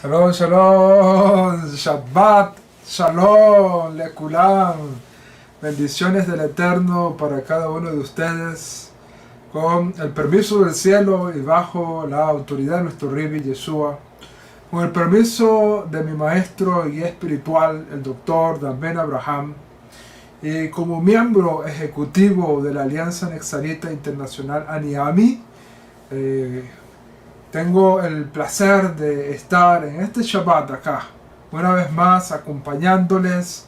Shalom, shalom, Shabbat, shalom, lekulam. Bendiciones del Eterno para cada uno de ustedes. Con el permiso del cielo y bajo la autoridad de nuestro Rabbi Yeshua. Con el permiso de mi maestro y guía espiritual, el doctor Dan Ben Abraham. Y como miembro ejecutivo de la Alianza Nexarita Internacional ANIAMI, tengo el placer de estar en este Shabbat acá, una vez más acompañándoles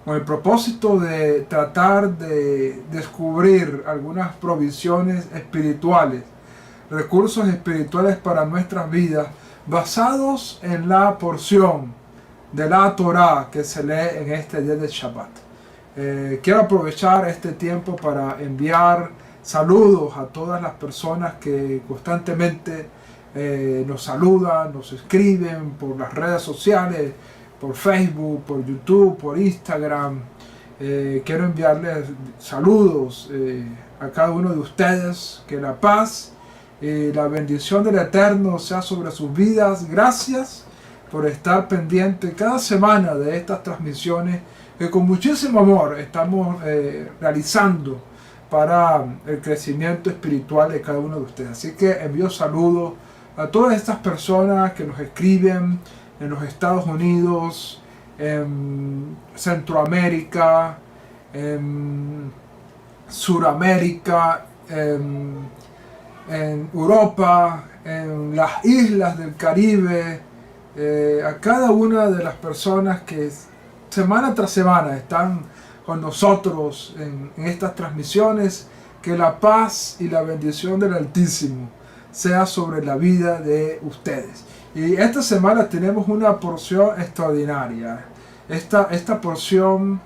con el propósito de tratar de descubrir algunas provisiones espirituales, recursos espirituales para nuestras vidas, basados en la porción de la Torah que se lee en este día de Shabbat. Quiero aprovechar este tiempo para enviar saludos a todas las personas que constantemente nos saludan, nos escriben por las redes sociales, por Facebook, por YouTube, por Instagram. Quiero enviarles saludos a cada uno de ustedes. Que la paz y la bendición del Eterno sea sobre sus vidas. Gracias por estar pendiente cada semana de estas transmisiones que con muchísimo amor estamos realizando para el crecimiento espiritual de cada uno de ustedes. Así que envío saludos a todas estas personas que nos escriben en los Estados Unidos, en Centroamérica, en Suramérica, en Europa, en las islas del Caribe, a cada una de las personas que semana tras semana están con nosotros en estas transmisiones. Que la paz y la bendición del Altísimo sea sobre la vida de ustedes. Y esta semana tenemos una porción extraordinaria. Esta porción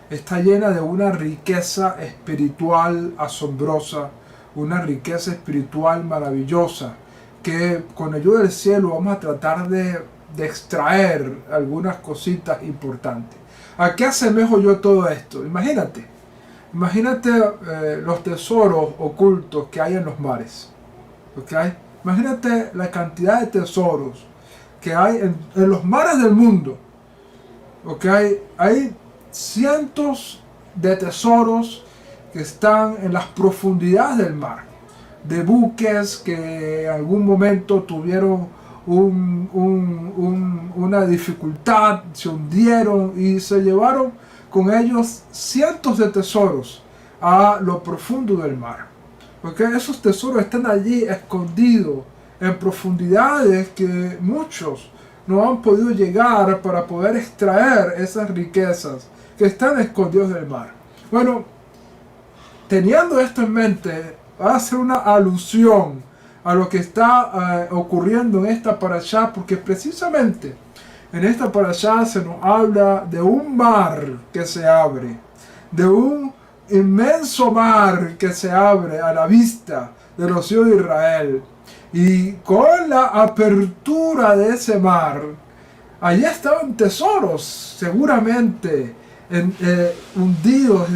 está llena de una riqueza espiritual asombrosa, una riqueza espiritual maravillosa, que con ayuda del cielo vamos a tratar de extraer algunas cositas importantes. ¿A qué asemejo yo todo esto? Imagínate los tesoros ocultos que hay en los mares. ¿Okay? Imagínate la cantidad de tesoros que hay en los mares del mundo. ¿Okay? Hay cientos de tesoros que están en las profundidades del mar, de buques que en algún momento tuvieron una dificultad, se hundieron y se llevaron con ellos cientos de tesoros a lo profundo del mar. Porque esos tesoros están allí escondidos en profundidades que muchos no han podido llegar para poder extraer esas riquezas que están escondidos del mar. Bueno, teniendo esto en mente, va a ser una alusión a lo que está ocurriendo en esta parashá, porque precisamente en esta parashá se nos habla de un mar que se abre, de un inmenso mar que se abre a la vista de los hijos de Israel. Y con la apertura de ese mar, allí estaban tesoros seguramente hundidos,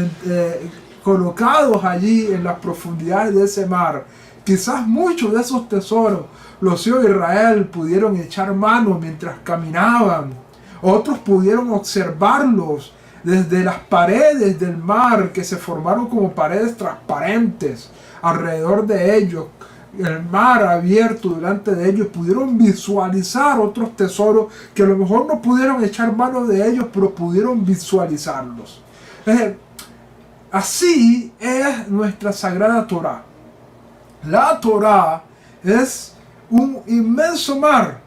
colocados allí en las profundidades de ese mar. Quizás muchos de esos tesoros los hijos de Israel pudieron echar mano mientras caminaban. Otros pudieron observarlos desde las paredes del mar, que se formaron como paredes transparentes alrededor de ellos. El mar abierto delante de ellos, pudieron visualizar otros tesoros que a lo mejor no pudieron echar mano de ellos, pero pudieron visualizarlos. Así es nuestra sagrada Torah. La Torah es un inmenso mar,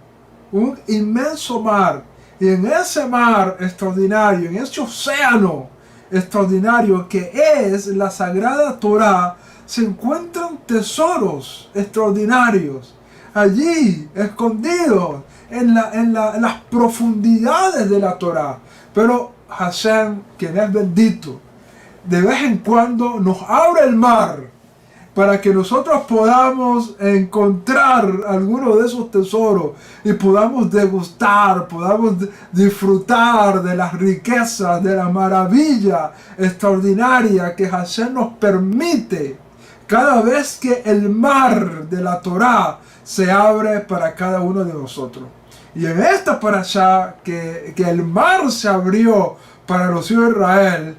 y en ese mar extraordinario, en ese océano extraordinario que es la sagrada Torah, se encuentran tesoros extraordinarios, allí escondidos en las profundidades de la Torah. Pero Hashem, quien es bendito, de vez en cuando nos abre el mar para que nosotros podamos encontrar alguno de esos tesoros y podamos degustar, podamos disfrutar de las riquezas, de la maravilla extraordinaria que Hashem nos permite cada vez que el mar de la Torah se abre para cada uno de nosotros. Y en esta parashá, que el mar se abrió para los hijos de Israel,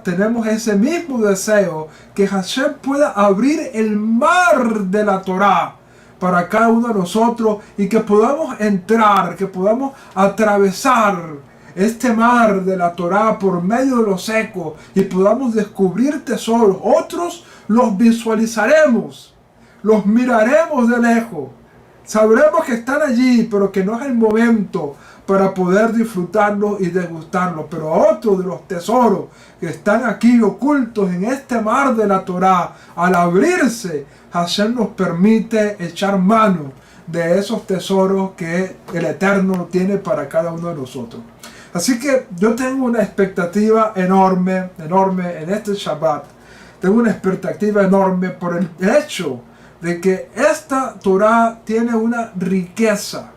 tenemos ese mismo deseo, que Hashem pueda abrir el mar de la Torá para cada uno de nosotros y que podamos entrar, que podamos atravesar este mar de la Torá por medio de lo seco y podamos descubrir tesoros. Otros los visualizaremos, los miraremos de lejos, sabremos que están allí, pero que no es el momento para poder disfrutarlos y degustarlos. Pero otros de los tesoros que están aquí ocultos en este mar de la Torá, al abrirse, Hashem nos permite echar mano de esos tesoros que el Eterno tiene para cada uno de nosotros. Así que yo tengo una expectativa enorme en este Shabbat. Tengo una expectativa enorme por el hecho de que esta Torá tiene una riqueza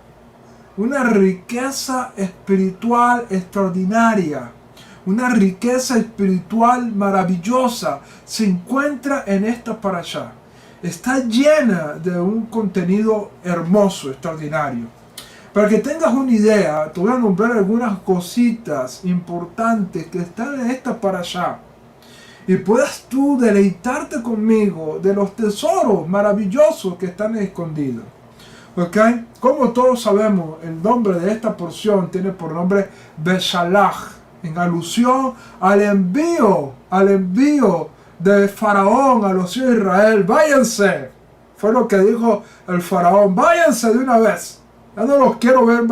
espiritual extraordinaria, una riqueza espiritual maravillosa se encuentra en esta parashá. Está llena de un contenido hermoso, extraordinario. Para que tengas una idea, te voy a nombrar algunas cositas importantes que están en esta parashá y puedas tú deleitarte conmigo de los tesoros maravillosos que están escondidos. ¿Ok? Como todos sabemos, el nombre de esta porción tiene por nombre Beshalach, en alusión al envío de Faraón a los hijos de Israel. Váyanse, fue lo que dijo el Faraón, váyanse de una vez, ya no los quiero ver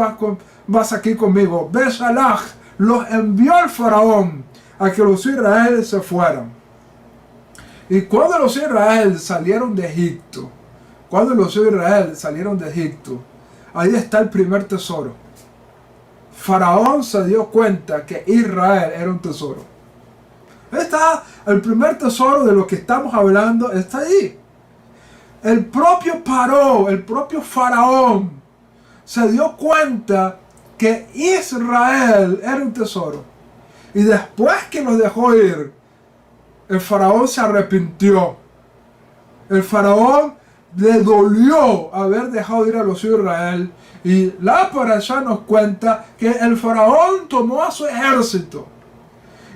más aquí conmigo. Beshalach, los envió el Faraón a que los hijos de Israel se fueran. Y cuando los hijos de Israel salieron de Egipto, ahí está el primer tesoro. Faraón se dio cuenta que Israel era un tesoro. Ahí está el primer tesoro de lo que estamos hablando, está ahí. El propio Faraón se dio cuenta que Israel era un tesoro. Y después que los dejó ir, el Faraón se arrepintió. El Faraón le dolió haber dejado ir a los hijos de Israel. Y la parashá nos cuenta que el Faraón tomó a su ejército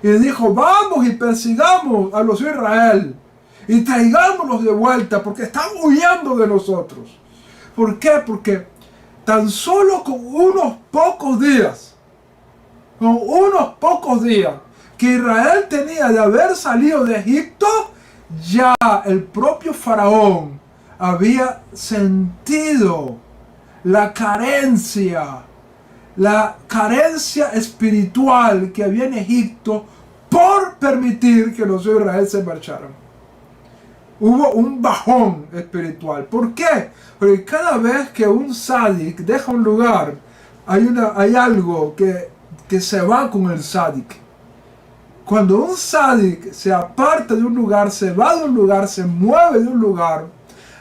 y dijo: vamos y persigamos a los hijos de Israel y traigámoslos de vuelta porque están huyendo de nosotros. ¿Por qué? Porque tan solo con unos pocos días que Israel tenía de haber salido de Egipto, ya el propio Faraón había sentido la carencia espiritual que había en Egipto por permitir que los hijos de Israel se marcharan. Hubo un bajón espiritual. ¿Por qué? Porque cada vez que un sádic deja un lugar, hay algo que se va con el sádic. Cuando un sádic se aparta de un lugar, se va de un lugar, se mueve de un lugar,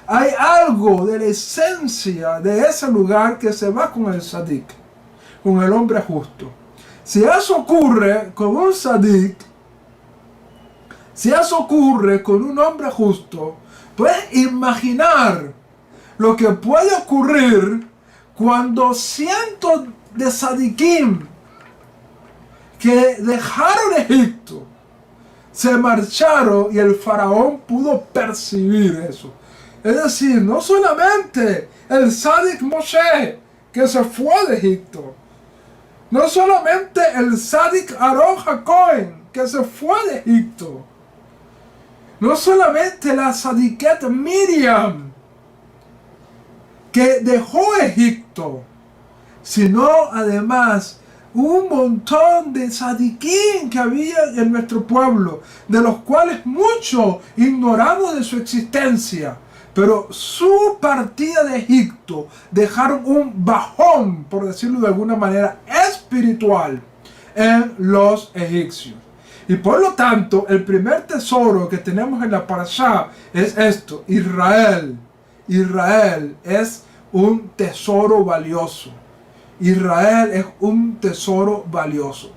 hay algo de la esencia de ese lugar que se va con el sádic, con el hombre justo. Si eso ocurre con un sádic, si eso ocurre con un hombre justo, puedes imaginar lo que puede ocurrir cuando cientos de sadikim que dejaron Egipto se marcharon y el Faraón pudo percibir eso. Es decir, no solamente el sádic Moshe que se fue de Egipto, no solamente el sádic Aarón Jacob que se fue de Egipto, no solamente la sadiquet Miriam que dejó Egipto, sino además un montón de sadiquín que había en nuestro pueblo, de los cuales muchos ignoramos de su existencia, pero su partida de Egipto dejaron un bajón, por decirlo de alguna manera, espiritual en los egipcios. Y por lo tanto, el primer tesoro que tenemos en la parashá es esto: Israel. Israel es un tesoro valioso. Israel es un tesoro valioso.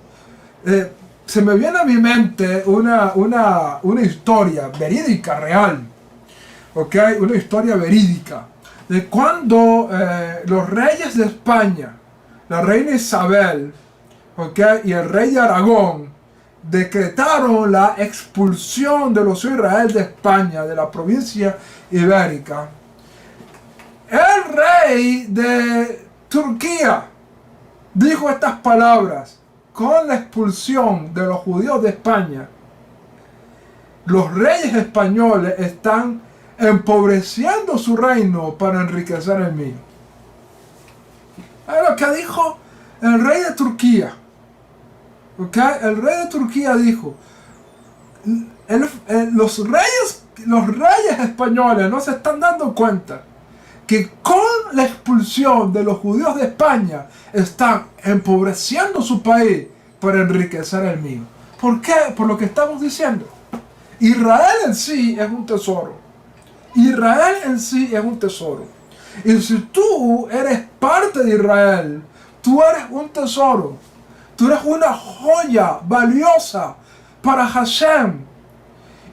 Se me viene a mi mente una historia verídica, real. ¿Ok? Una historia verídica. de cuando los reyes de España, la reina Isabel, ¿okay?, y el rey de Aragón, decretaron la expulsión de los Israel de España, de la provincia ibérica. El rey de Turquía dijo estas palabras: con la expulsión de los judíos de España, los reyes españoles están empobreciendo su reino para enriquecer el mío. Es lo que dijo el rey de Turquía. ¿Okay? El rey de Turquía dijo: los reyes españoles no se están dando cuenta que con la expulsión de los judíos de España están empobreciendo su país para enriquecer el mío. ¿Por qué? Por lo que estamos diciendo. Israel en sí es un tesoro. Israel en sí es un tesoro. Y si tú eres parte de Israel, tú eres un tesoro. Tú eres una joya valiosa para Hashem.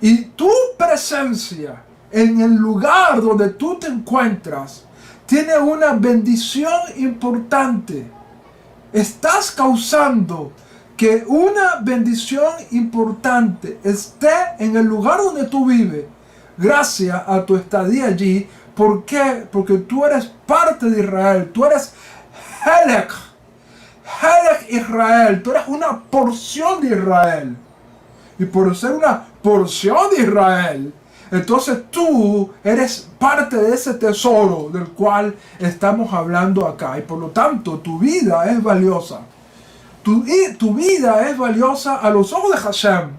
Y tu presencia en el lugar donde tú te encuentras tiene una bendición importante. Estás causando que una bendición importante esté en el lugar donde tú vives gracias a tu estadía allí. ¿Por qué? Porque tú eres parte de Israel. Tú eres Helek Israel. Tú eres una porción de Israel. Y por ser una porción de Israel, entonces tú eres parte de ese tesoro del cual estamos hablando acá. Y por lo tanto, tu vida es valiosa. Tu vida es valiosa a los ojos de Hashem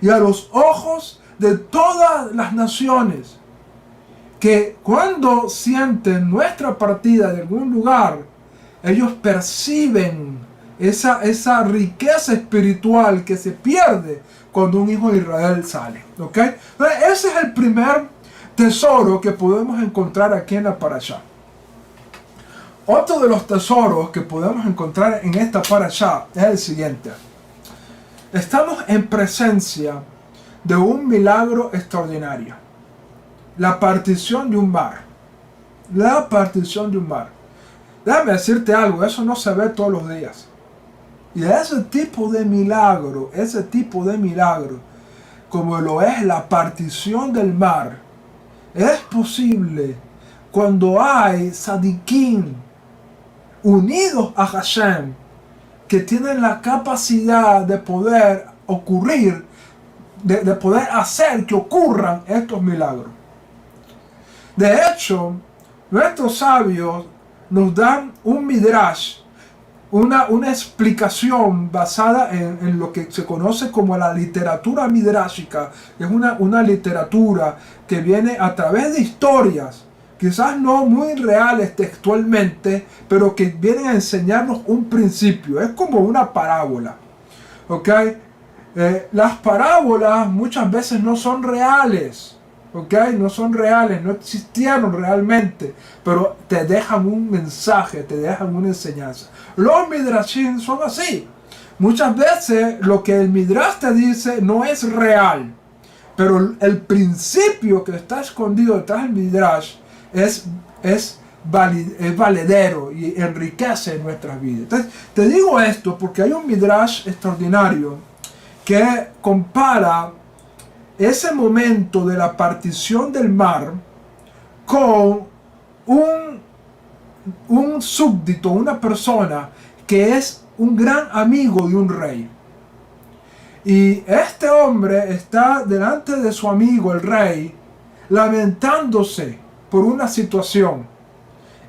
y a los ojos de todas las naciones, que cuando sienten nuestra partida de algún lugar, ellos perciben esa riqueza espiritual que se pierde cuando un hijo de Israel sale. ¿Okay? Ese es el primer tesoro que podemos encontrar aquí en la parashá. Otro de los tesoros que podemos encontrar en esta parashá es el siguiente. Estamos en presencia de un milagro extraordinario. La partición de un mar. La partición de un mar. Déjame decirte algo, eso no se ve todos los días. Y ese tipo de milagro, como lo es la partición del mar, es posible cuando hay sadiquín unidos a Hashem, que tienen la capacidad de poder ocurrir, de poder hacer que ocurran estos milagros. De hecho, nuestros sabios nos dan un midrash, una explicación basada en lo que se conoce como la literatura midrashica. Es una literatura que viene a través de historias, quizás no muy reales textualmente, pero que vienen a enseñarnos un principio. Es como una parábola. ¿Ok? Las parábolas muchas veces no son reales. ¿Ok? No son reales, no existieron realmente, pero te dejan un mensaje, te dejan una enseñanza. Los midrashim son así. Muchas veces lo que el midrash te dice no es real, pero el principio que está escondido detrás del midrash es valedero y enriquece nuestras vidas. Entonces, te digo esto porque hay un midrash extraordinario que compara ese momento de la partición del mar con un súbdito, una persona que es un gran amigo de un rey. Y este hombre está delante de su amigo, el rey, lamentándose por una situación.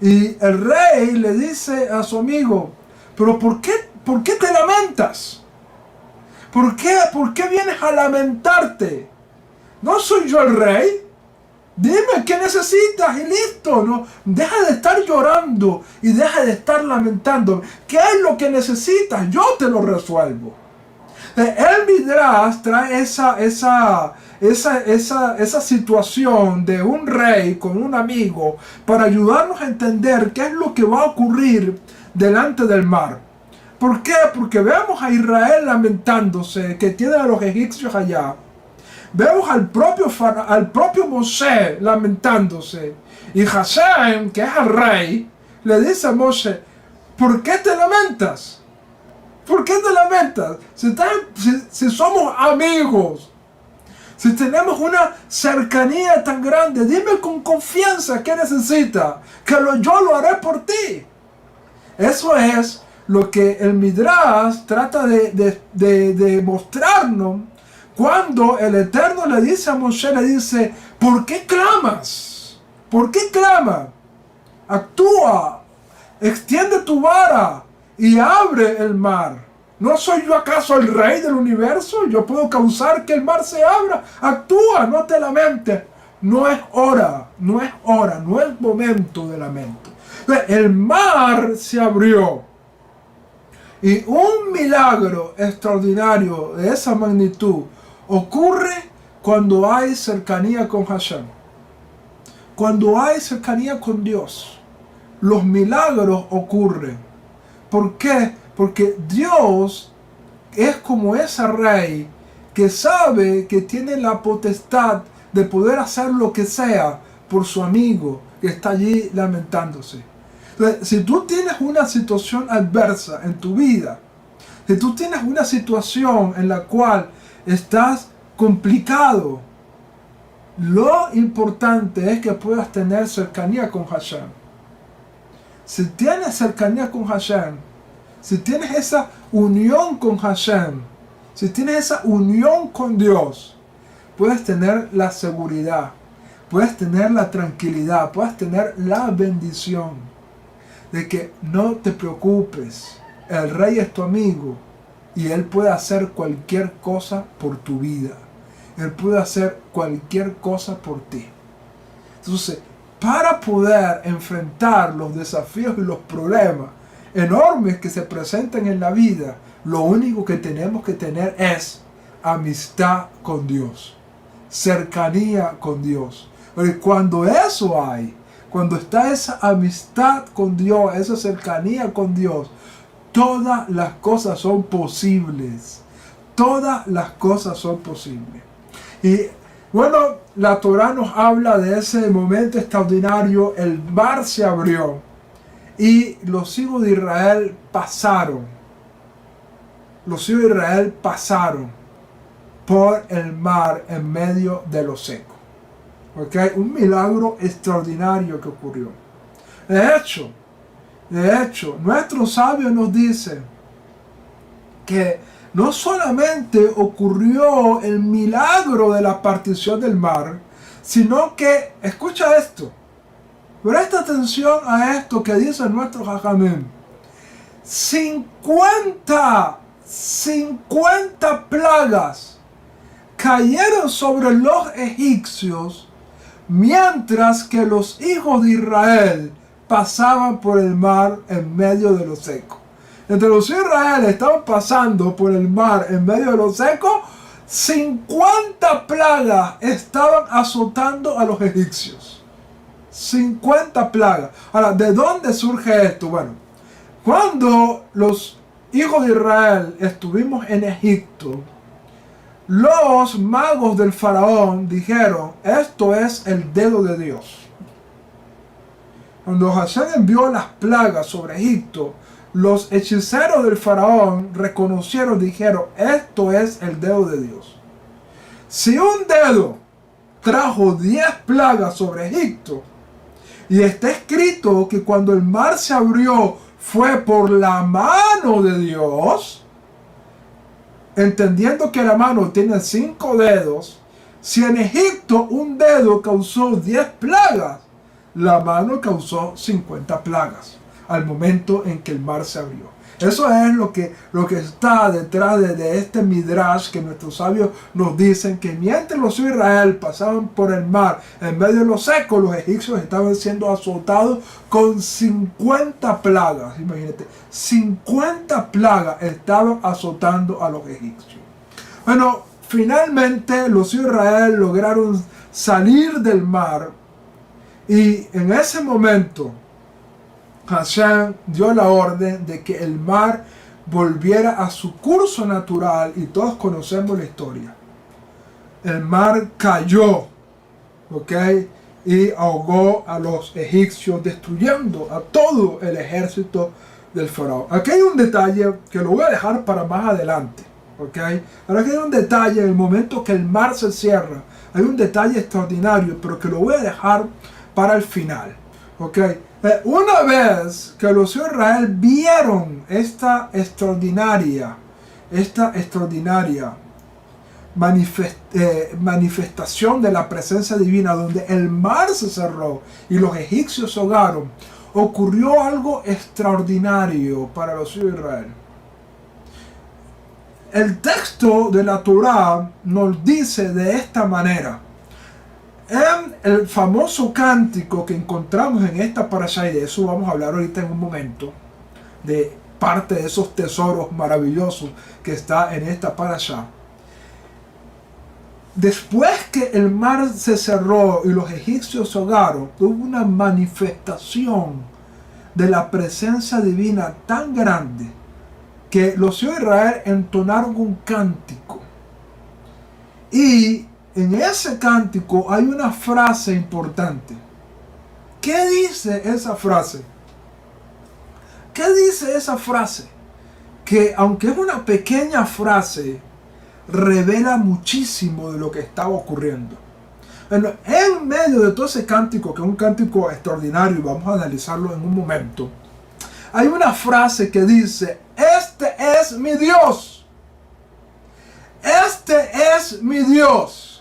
Y el rey le dice a su amigo: ¿pero por qué te lamentas? ¿Por qué vienes a lamentarte? ¿No soy yo el rey? Dime qué necesitas y listo. No, deja de estar llorando y deja de estar lamentando. ¿Qué es lo que necesitas? Yo te lo resuelvo. El Midrash trae esa situación de un rey con un amigo para ayudarnos a entender qué es lo que va a ocurrir delante del mar. ¿Por qué? Porque vemos a Israel lamentándose, que tiene a los egipcios allá. vemos al propio Moshe lamentándose. Y Hashem, que es el rey, le dice a Moshe, ¿por qué te lamentas? ¿Por qué te lamentas? Si somos amigos, si tenemos una cercanía tan grande, dime con confianza qué necesitas, que yo lo haré por ti. Eso es lo que el Midrash trata de mostrarnos cuando el Eterno le dice a Moshe, le dice, ¿por qué clamas? ¿Por qué clamas? Actúa, extiende tu vara y abre el mar. ¿No soy yo acaso el rey del universo? Yo puedo causar que el mar se abra. Actúa, no te lamentes. No es hora, no es momento de lamento. El mar se abrió. Y un milagro extraordinario de esa magnitud ocurre cuando hay cercanía con Hashem. Cuando hay cercanía con Dios, los milagros ocurren. ¿Por qué? Porque Dios es como ese rey que sabe que tiene la potestad de poder hacer lo que sea por su amigo que está allí lamentándose. Entonces, si tú tienes una situación adversa en tu vida, si tú tienes una situación en la cual estás complicado, lo importante es que puedas tener cercanía con Hashem. Si tienes cercanía con Hashem, si tienes esa unión con Hashem, si tienes esa unión con Dios, puedes tener la seguridad, puedes tener la tranquilidad, puedes tener la bendición de que no te preocupes. El rey es tu amigo y él puede hacer cualquier cosa por tu vida. Él puede hacer cualquier cosa por ti. Entonces, para poder enfrentar los desafíos y los problemas enormes que se presentan en la vida, lo único que tenemos que tener es amistad con Dios, cercanía con Dios. Porque cuando eso hay, cuando está esa amistad con Dios, esa cercanía con Dios, todas las cosas son posibles. Todas las cosas son posibles. Y bueno, la Torah nos habla de ese momento extraordinario. El mar se abrió y los hijos de Israel pasaron. Los hijos de Israel pasaron por el mar en medio de lo seco. ¿Okay? Un milagro extraordinario que ocurrió. De hecho, nuestros sabios nos dicen que no solamente ocurrió el milagro de la partición del mar, sino que, escucha esto, presta atención a esto que dice nuestro Jajamim. 50 plagas cayeron sobre los egipcios mientras que los hijos de Israel pasaban por el mar en medio de lo seco. Entre los hijos de Israel estaban pasando por el mar en medio de lo seco, 50 plagas estaban azotando a los egipcios. 50 plagas. Ahora, ¿de dónde surge esto? Bueno, cuando los hijos de Israel estuvimos en Egipto, los magos del faraón dijeron, esto es el dedo de Dios. Cuando Hashem envió las plagas sobre Egipto, los hechiceros del faraón reconocieron, dijeron, esto es el dedo de Dios. Si un dedo trajo 10 plagas sobre Egipto, y está escrito que cuando el mar se abrió fue por la mano de Dios, entendiendo que la mano tiene 5 dedos, si en Egipto un dedo causó 10 plagas, la mano causó 50 plagas al momento en que el mar se abrió. Eso es lo que está detrás de este midrash que nuestros sabios nos dicen, que mientras los hijos de Israel pasaban por el mar en medio de lo seco, los egipcios estaban siendo azotados con 50 plagas. Imagínate, 50 plagas estaban azotando a los egipcios. Bueno, finalmente los hijos de Israel lograron salir del mar y en ese momento Hashem dio la orden de que el mar volviera a su curso natural y todos conocemos la historia. el mar cayó, ¿ok? Y ahogó a los egipcios, destruyendo a todo el ejército del faraón. Aquí hay un detalle que lo voy a dejar para más adelante, ¿ok? Ahora aquí hay un detalle, en el momento que el mar se cierra, hay un detalle extraordinario, pero que lo voy a dejar para el final, ¿ok? Una vez que los hijos de Israel vieron esta extraordinaria manifestación de la presencia divina, donde el mar se cerró y los egipcios se ahogaron, ocurrió algo extraordinario para los hijos de Israel. El texto de la Torá nos dice de esta manera. En el famoso cántico que encontramos en esta parashá, y de eso vamos a hablar ahorita en un momento, de parte de esos tesoros maravillosos que está en esta parashá. Después que el mar se cerró y los egipcios se ahogaron, hubo una manifestación de la presencia divina tan grande que los hijos de Israel entonaron un cántico. Y en ese cántico hay una frase importante. ¿Qué dice esa frase? ¿Qué dice esa frase? Que aunque es una pequeña frase, revela muchísimo de lo que estaba ocurriendo. Bueno, en medio de todo ese cántico, que es un cántico extraordinario, y vamos a analizarlo en un momento, hay una frase que dice: este es mi Dios. Este es mi Dios.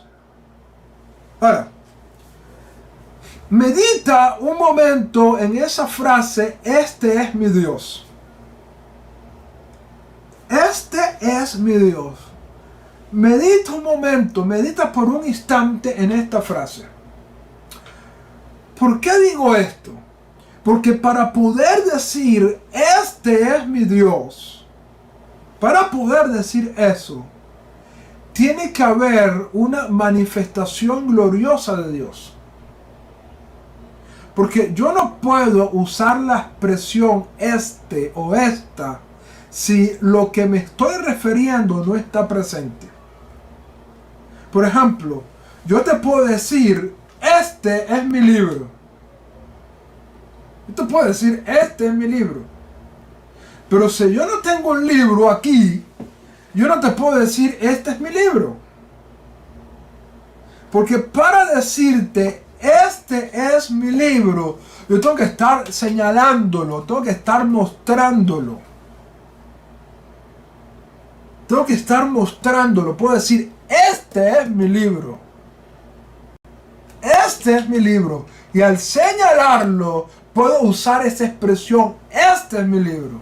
Ahora, medita un momento en esa frase: este es mi Dios. Este es mi Dios. Medita un momento, medita por un instante en esta frase. ¿Por qué digo esto? Porque para poder decir este es mi Dios, para poder decir eso, tiene que haber una manifestación gloriosa de Dios. Porque yo no puedo usar la expresión este o esta si lo que me estoy refiriendo no está presente. Por ejemplo, yo te puedo decir: este es mi libro. Yo te puedo decir: este es mi libro. Pero si yo no tengo un libro aquí, yo no te puedo decir: este es mi libro. Porque para decirte este es mi libro, yo tengo que estar señalándolo, tengo que estar mostrándolo. Tengo que estar mostrándolo. Puedo decir: este es mi libro. Este es mi libro. Y al señalarlo, puedo usar esa expresión: este es mi libro.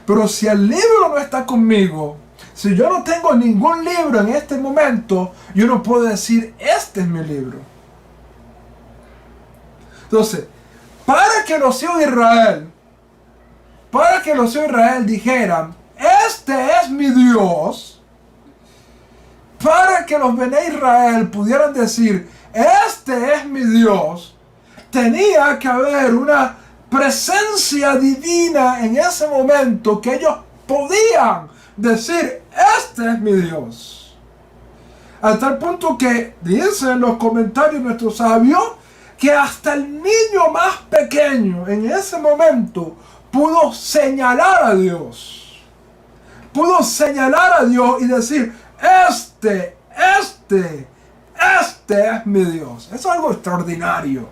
Pero si el libro no está conmigo, si yo no tengo ningún libro en este momento, yo no puedo decir: este es mi libro. Entonces, para que los hijos de Israel dijeran: este es mi Dios, para que los Bené Israel pudieran decir: este es mi Dios, tenía que haber una presencia divina en ese momento que ellos podían decir: este es mi Dios. Hasta el punto que dicen los comentarios nuestros sabios que hasta el niño más pequeño en ese momento pudo señalar a Dios. Pudo señalar a Dios y decir: este es mi Dios. Es algo extraordinario.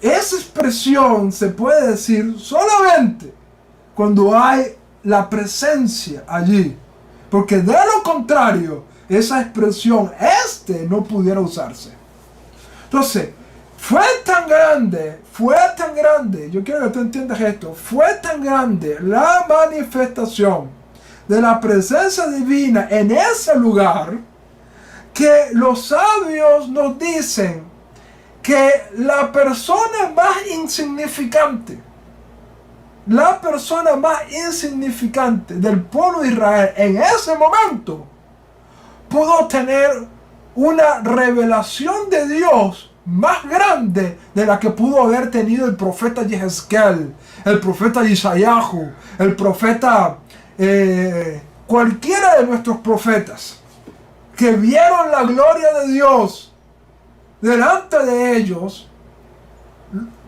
Esa expresión se puede decir solamente cuando hay la presencia allí. Porque de lo contrario, esa expresión no pudiera usarse. Entonces, fue tan grande, yo quiero que tú entiendas esto, fue tan grande la manifestación de la presencia divina en ese lugar, que los sabios nos dicen que la persona más insignificante del pueblo de Israel en ese momento pudo tener una revelación de Dios más grande de la que pudo haber tenido el profeta Yehezkel, el profeta Isayahu, el profeta cualquiera de nuestros profetas. que vieron la gloria de Dios delante de ellos,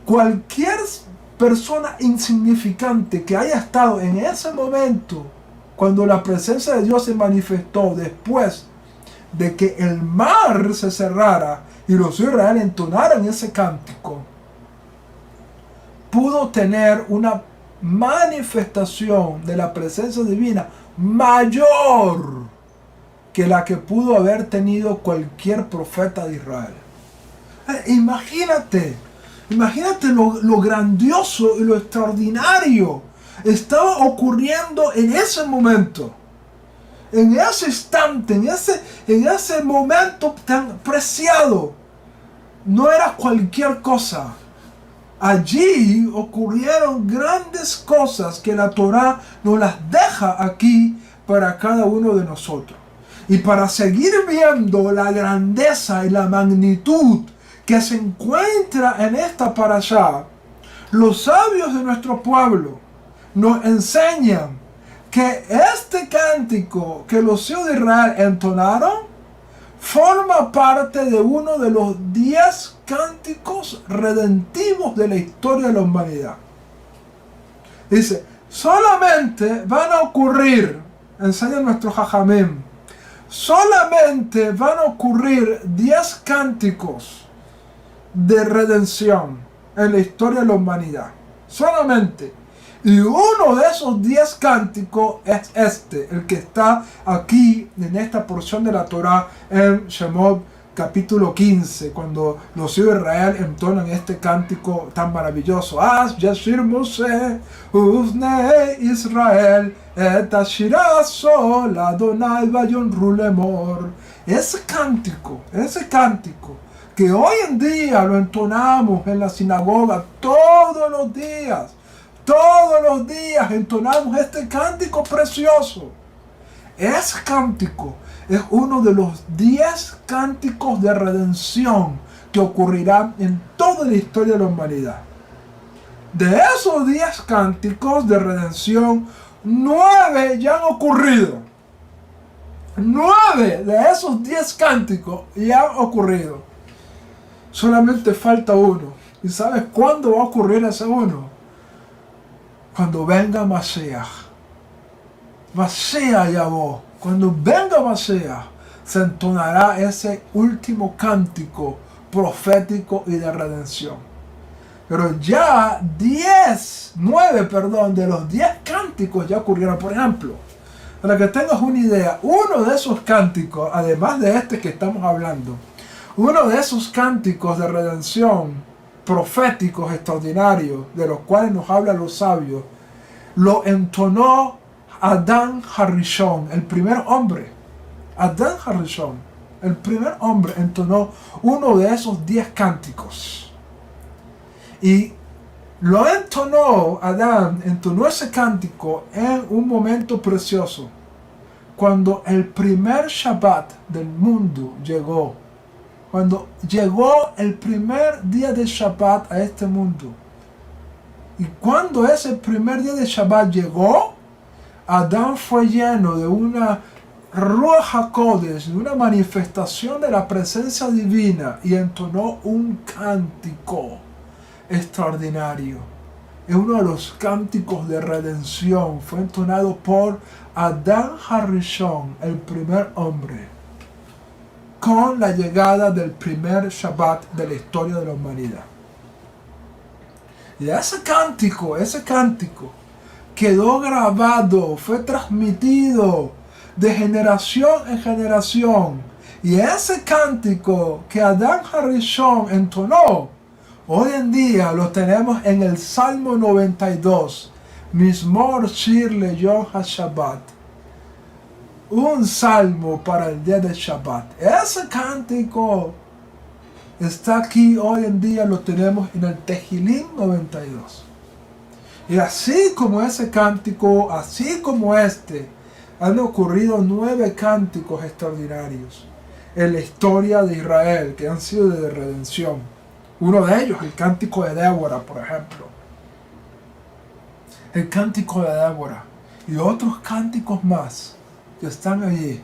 cualquier persona insignificante que haya estado en ese momento, cuando la presencia de Dios se manifestó después de que el mar se cerrara y los hijos de Israel entonaran ese cántico, pudo tener una manifestación de la presencia divina mayor que la que pudo haber tenido cualquier profeta de Israel. Imagínate lo grandioso y lo extraordinario estaba ocurriendo en ese momento, en ese instante, en ese momento tan preciado. No era cualquier cosa. Allí ocurrieron grandes cosas que la Torá nos las deja aquí para cada uno de nosotros. Y para seguir viendo la grandeza y la magnitud que se encuentra en esta parashá, los sabios de nuestro pueblo nos enseñan que este cántico que los hijos de Israel entonaron forma parte de uno de los 10 cánticos redentivos de la historia de la humanidad. Dice, solamente van a ocurrir, enseña nuestro Jajamim, solamente van a ocurrir 10 cánticos de redención en la historia de la humanidad. Solamente. Y uno de esos 10 cánticos es este, el que está aquí en esta porción de la Torá en Shemot capítulo 15, cuando los hijos de Israel entonan este cántico tan maravilloso. Az yashir Moshe uvnei Israel et ashira sol Adonai vayonru lemor. Ese cántico que hoy en día lo entonamos en la sinagoga todos los días. Todos los días entonamos este cántico precioso. Ese cántico es uno de los 10 cánticos de redención que ocurrirán en toda la historia de la humanidad. De esos 10 cánticos de redención, 9 ya han ocurrido. 9 de esos 10 cánticos ya han ocurrido. Solamente falta uno. ¿Y sabes cuándo va a ocurrir ese uno? Cuando venga Mashiach. Mashiach Yahweh. Cuando venga Mashiach, se entonará ese último cántico profético y de redención. Pero ya 9 de los 10 cánticos ya ocurrieron. Por ejemplo, para que tengas una idea, uno de esos cánticos, además de este que estamos hablando, uno de esos cánticos de redención proféticos extraordinarios, de los cuales nos hablan los sabios, lo entonó Adán Harishon, el primer hombre. Adán Harishon, el primer hombre, entonó uno de esos 10 cánticos. Y lo entonó, Adán entonó ese cántico en un momento precioso, cuando el primer Shabbat del mundo llegó. Cuando llegó el primer día de Shabbat a este mundo. Y cuando ese primer día de Shabbat llegó, Adán fue lleno de una Ruach HaKodesh, de una manifestación de la presencia divina, y entonó un cántico extraordinario. Es uno de los cánticos de redención. Fue entonado por Adán Harishon, el primer hombre, con la llegada del primer Shabbat de la historia de la humanidad. Y ese cántico quedó grabado, fue transmitido de generación en generación. Y ese cántico que Adán Harishon entonó, hoy en día lo tenemos en el Salmo 92, Mizmor Shir LeYom HaShabbat. Un salmo para el día de Shabbat. Ese cántico está aquí hoy en día, lo tenemos en el Tehillim 92. Y así como ese cántico, así como este, han ocurrido 9 cánticos extraordinarios en la historia de Israel que han sido de redención. Uno de ellos, el cántico de Débora, por ejemplo. El cántico de Débora y otros cánticos más que están allí.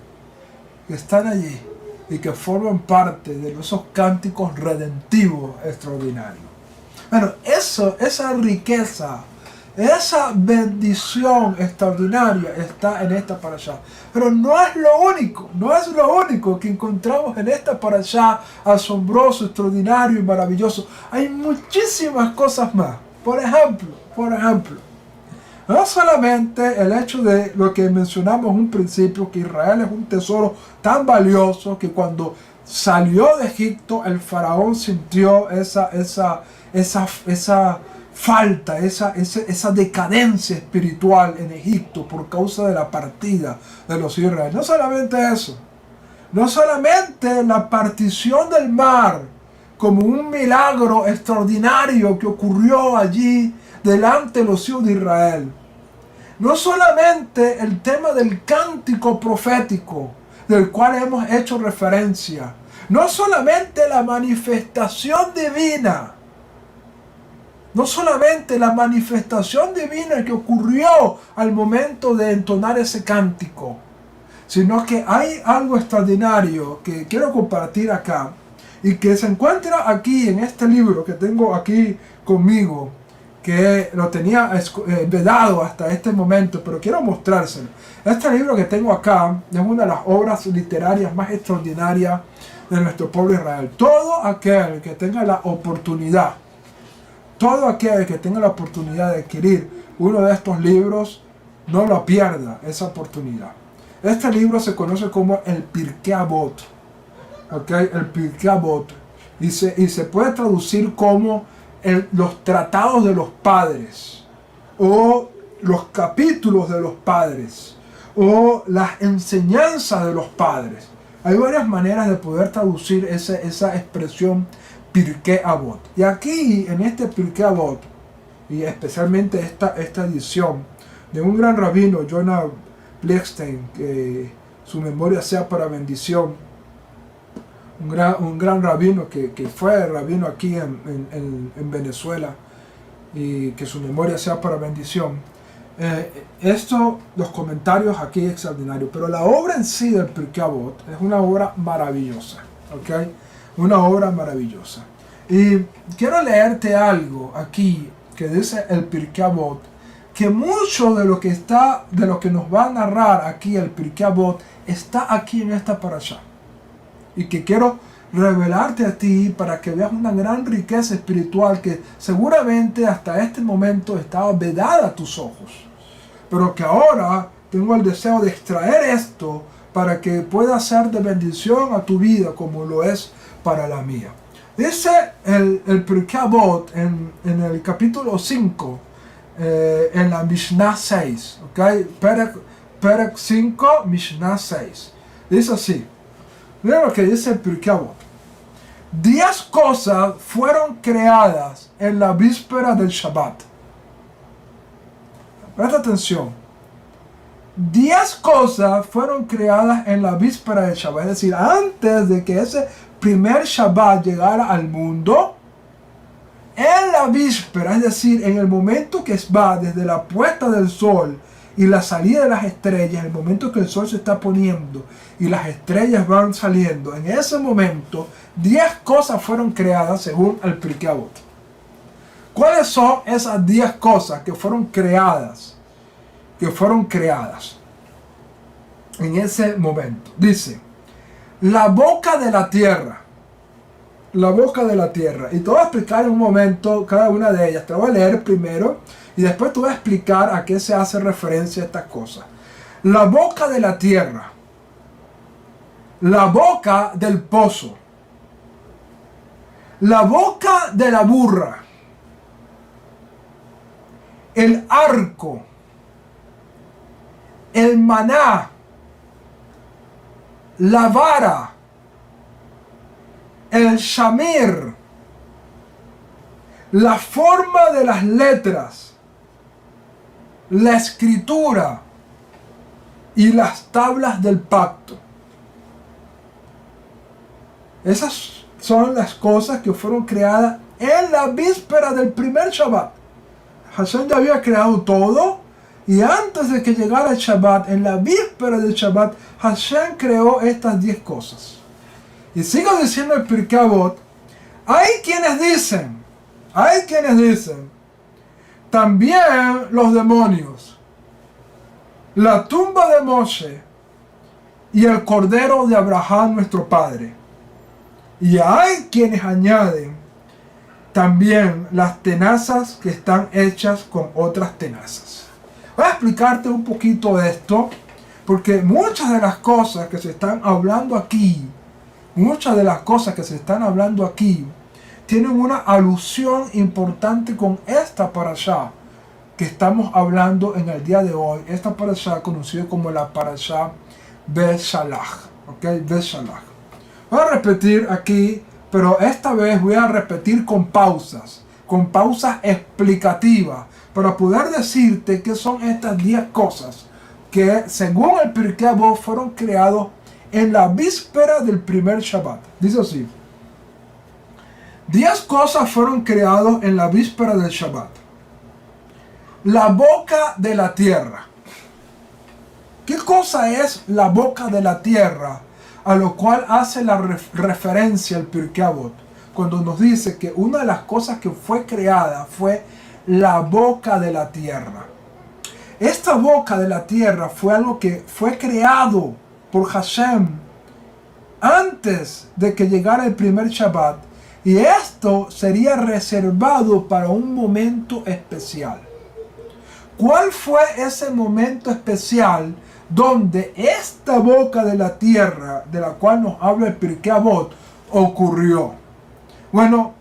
que están allí y que forman parte de esos cánticos redentivos extraordinarios. Bueno, esa riqueza, esa bendición extraordinaria está en esta parashá. Pero no es lo único que encontramos en esta parashá asombroso, extraordinario y maravilloso. Hay muchísimas cosas más. Por ejemplo, no solamente el hecho de lo que mencionamos en un principio, que Israel es un tesoro tan valioso que cuando salió de Egipto el faraón sintió esa falta, esa decadencia espiritual en Egipto por causa de la partida de los israelíes. No solamente eso, no solamente la partición del mar como un milagro extraordinario que ocurrió allí delante de los hijos de Israel. No solamente el tema del cántico profético del cual hemos hecho referencia. No solamente la manifestación divina. No solamente la manifestación divina que ocurrió al momento de entonar ese cántico, sino que hay algo extraordinario que quiero compartir acá y que se encuentra aquí en este libro que tengo aquí conmigo, que lo tenía vedado hasta este momento, pero quiero mostrárselo. Este libro que tengo acá es una de las obras literarias más extraordinarias de nuestro pueblo Israel. Todo aquel que tenga la oportunidad de adquirir uno de estos libros, no lo pierda esa oportunidad. Este libro se conoce como el Pirkei Avot, el Pirkei Avot, y se puede traducir como los tratados de los padres, o los capítulos de los padres, o las enseñanzas de los padres. Hay varias maneras de poder traducir esa expresión Pirkei Avot. Y aquí, en este Pirkei Avot, y especialmente esta edición de un gran rabino, Jonah Blechstein, que su memoria sea para bendición, un gran rabino que fue rabino aquí en Venezuela, y que su memoria sea para bendición. Los comentarios aquí extraordinarios, pero la obra en sí del Pirkei Avot es una obra maravillosa, una obra maravillosa. Y quiero leerte algo aquí que dice el Pirkei Avot, que mucho de lo que nos va a narrar aquí el Pirkei Avot está aquí en esta parashá, y que quiero revelarte a ti para que veas una gran riqueza espiritual que seguramente hasta este momento estaba vedada a tus ojos, pero que ahora tengo el deseo de extraer esto para que pueda ser de bendición a tu vida como lo es para la mía. Dice el Pirkei Avot en el capítulo 5, en la Mishnah 6, Perek 5, Mishnah 6. Dice así, mira lo que dice el Pirkei Avot. 10 cosas fueron creadas en la víspera del Shabbat. Presta atención. 10 cosas fueron creadas en la víspera del Shabbat. Es decir, antes de que ese primer Shabbat llegara al mundo, en la víspera, es decir, en el momento que va desde la puesta del sol y la salida de las estrellas, el momento que el sol se está poniendo y las estrellas van saliendo, en ese momento 10 cosas fueron creadas según el Pirkei Avot. ¿Cuáles son esas 10 cosas que fueron creadas? En ese momento. Dice, la boca de la tierra. La boca de la tierra. Y te voy a explicar en un momento cada una de ellas. Te voy a leer primero y después te voy a explicar a qué se hace referencia a estas cosas. La boca de la tierra. La boca del pozo. La boca de la burra. El arco. El maná. La vara. El shamir. La forma de las letras. La escritura. Y las tablas del pacto. Esas son las cosas que fueron creadas en la víspera del primer Shabbat. Hashem ya había creado todo, Y antes de que llegara el Shabbat, en la víspera del Shabbat, Hashem creó estas 10 cosas. Y sigo diciendo el Pirkei Avot, hay quienes dicen, también los demonios, la tumba de Moshe y el cordero de Abraham nuestro padre. Y hay quienes añaden también las tenazas que están hechas con otras tenazas. Voy a explicarte un poquito de esto, porque muchas de las cosas que se están hablando aquí, tienen una alusión importante con esta parashá que estamos hablando en el día de hoy. Esta parashá conocida como la parashá Beshalach. Beshalach. Voy a repetir aquí, pero esta vez voy a repetir con pausas explicativas, para poder decirte qué son estas 10 cosas que, según el Pirkei Avot, fueron creados en la víspera del primer Shabbat. Dice así: 10 cosas fueron creadas en la víspera del Shabbat. La boca de la tierra. ¿Qué cosa es la boca de la tierra? A lo cual hace la referencia el Pirkei Avot, cuando nos dice que una de las cosas que fue creada fue la boca de la tierra. Esta boca de la tierra fue algo que fue creado por Hashem antes de que llegara el primer Shabbat, y esto sería reservado para un momento especial. ¿Cuál fue ese momento especial donde esta boca de la tierra, de la cual nos habla el Pirkei Avot, ocurrió? Bueno,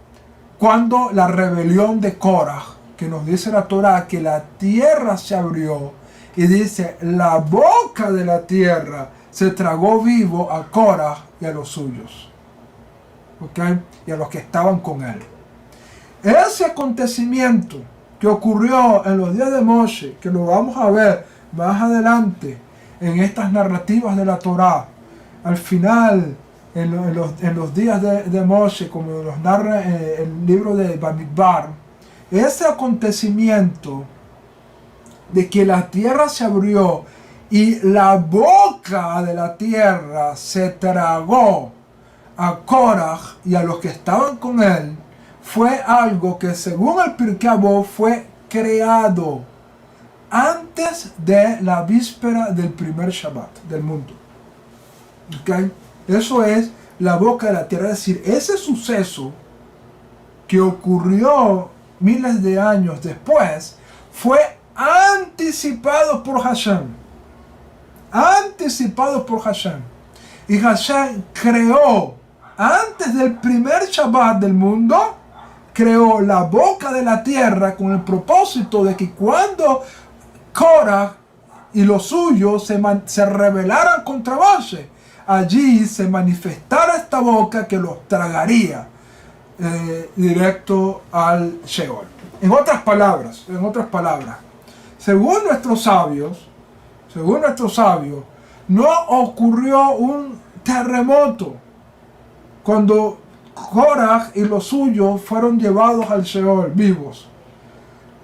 cuando la rebelión de Korah, que nos dice la Torah que la tierra se abrió, y dice, la boca de la tierra se tragó vivo a Korah y a los suyos, y a los que estaban con él. Ese acontecimiento que ocurrió en los días de Moshe, que lo vamos a ver más adelante en estas narrativas de la Torah, al final, en los días de Moshe, como nos narra el libro de Bamidbar, ese acontecimiento de que la tierra se abrió y la boca de la tierra se tragó a Korah y a los que estaban con él, fue algo que, según el Pirkei Avot, fue creado antes de la víspera del primer Shabbat del mundo. Eso es la boca de la tierra. Es decir, ese suceso que ocurrió miles de años después fue anticipado por Hashem. Y Hashem creó, antes del primer Shabbat del mundo, creó la boca de la tierra con el propósito de que cuando Korah y los suyos se rebelaran contra Moshe, allí se manifestara esta boca que los tragaría directo al Sheol. En otras palabras, según nuestros sabios, no ocurrió un terremoto cuando Korah y los suyos fueron llevados al Sheol vivos.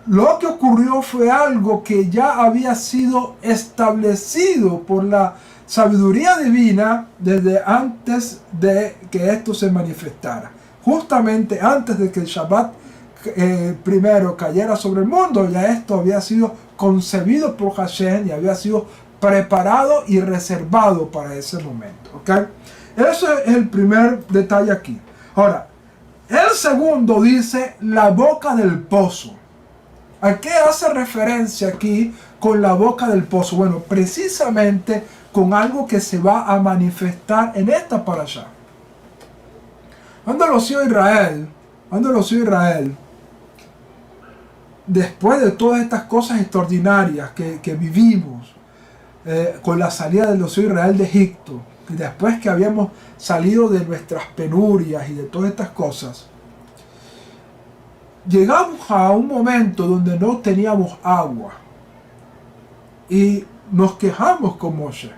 Lo que ocurrió fue algo que ya había sido establecido por la sabiduría divina desde antes de que esto se manifestara. Justamente antes de que el Shabbat primero cayera sobre el mundo, ya esto había sido concebido por Hashem y había sido preparado y reservado para ese momento. Ese es el primer detalle aquí. Ahora, el segundo dice la boca del pozo. ¿A qué hace referencia aquí con la boca del pozo? Bueno, precisamente con algo que se va a manifestar en esta parashá. Cuando los hijos de Israel, después de todas estas cosas extraordinarias que vivimos con la salida de los hijos de Israel de Egipto, y después que habíamos salido de nuestras penurias y de todas estas cosas, llegamos a un momento donde no teníamos agua y nos quejamos con Moshe.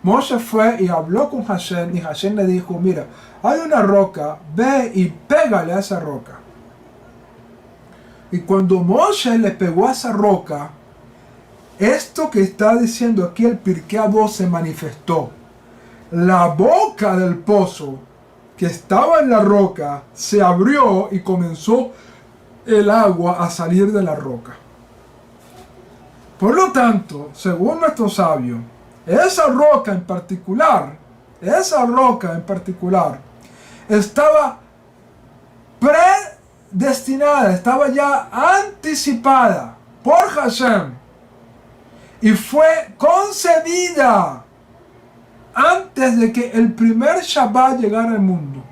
Moshe fue y habló con Hashem, y Hashem le dijo, mira, hay una roca, ve y pégale a esa roca. Y cuando Moshe le pegó a esa roca, esto que está diciendo aquí el Pirkei Avot se manifestó. La boca del pozo que estaba en la roca se abrió y comenzó el agua a salir de la roca. Por lo tanto, según nuestros sabios, esa roca en particular estaba predestinada, estaba ya anticipada por Hashem y fue concebida antes de que el primer Shabbat llegara al mundo.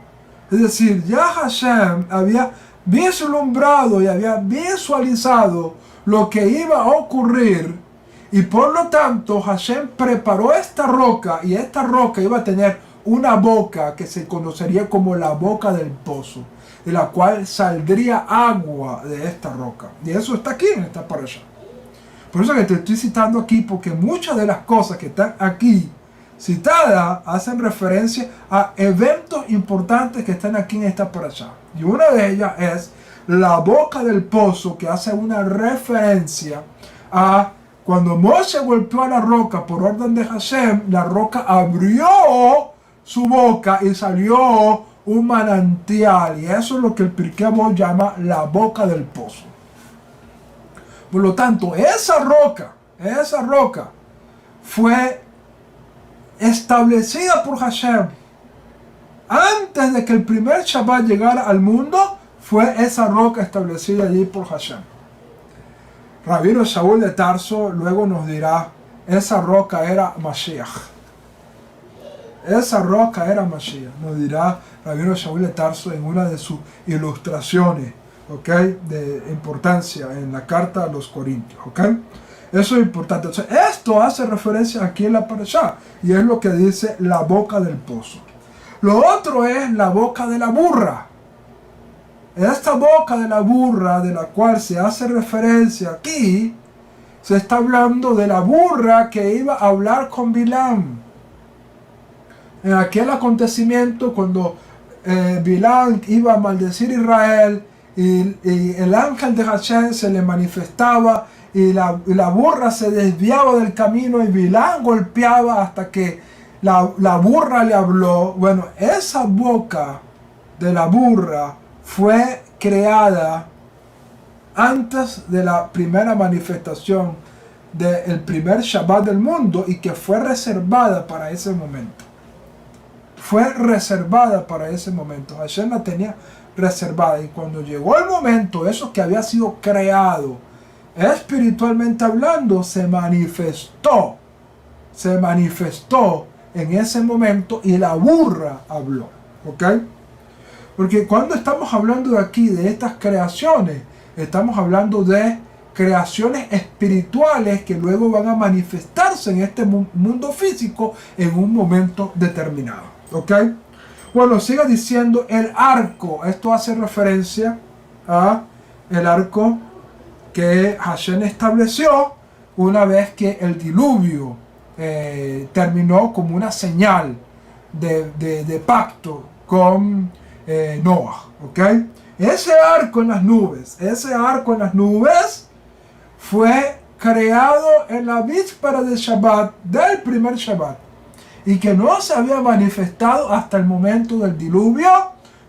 Es decir, ya Hashem había vislumbrado y había visualizado lo que iba a ocurrir, y por lo tanto Hashem preparó esta roca, y esta roca iba a tener una boca que se conocería como la boca del pozo, de la cual saldría agua de esta roca. Y eso está aquí en esta parasha. Por eso que te estoy citando aquí, porque muchas de las cosas que están aquí citadas hacen referencia a eventos importantes que están aquí en esta parasha. Y una de ellas es la boca del pozo, que hace una referencia a cuando Moshe golpeó a la roca por orden de Hashem. La roca abrió su boca y salió un manantial, y eso es lo que el Pirkei Avot llama la boca del pozo. Por lo tanto, esa roca fue establecida por Hashem antes de que el primer Shabbat llegara al mundo. Fue esa roca establecida allí por Hashem. Rabino Shaul de Tarso luego nos dirá, esa roca era Mashiach. Esa roca era Mashiach, nos dirá Rabino Shaul de Tarso en una de sus ilustraciones, de importancia en la carta a los Corintios. Eso es importante. Entonces, esto hace referencia aquí en la parashá, y es lo que dice la boca del pozo. Lo otro es la boca de la burra. Esta boca de la burra de la cual se hace referencia aquí, se está hablando de la burra que iba a hablar con Bilam. En aquel acontecimiento cuando Bilam iba a maldecir a Israel, y el ángel de Hashem se le manifestaba, y la burra se desviaba del camino, y Bilam golpeaba hasta que la burra le habló. Bueno, esa boca de la burra fue creada antes de la primera manifestación del primer Shabbat del mundo, y que fue reservada para ese momento. Fue reservada para ese momento. Hashem la tenía reservada, y cuando llegó el momento, eso que había sido creado espiritualmente hablando se manifestó en ese momento, y la burra habló. Porque cuando estamos hablando de aquí, de estas creaciones, estamos hablando de creaciones espirituales que luego van a manifestarse en este mundo físico en un momento determinado. Bueno, sigue diciendo el arco. Esto hace referencia a el arco que Hashem estableció una vez que el diluvio terminó como una señal de pacto con Noah. Ese arco en las nubes fue creado en la víspera del Shabbat, del primer Shabbat, y que no se había manifestado hasta el momento del diluvio.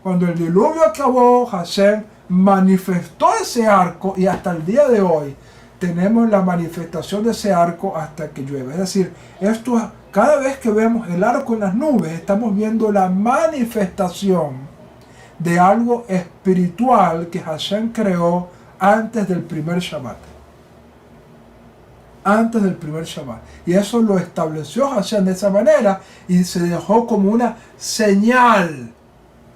Cuando el diluvio acabó, Hashem manifestó ese arco, y hasta el día de hoy tenemos la manifestación de ese arco hasta que llueve. Es decir, cada vez que vemos el arco en las nubes, estamos viendo la manifestación de algo espiritual que Hashem creó antes del primer Shabbat. Antes del primer Shabbat. Y eso lo estableció Hashem de esa manera, y se dejó como una señal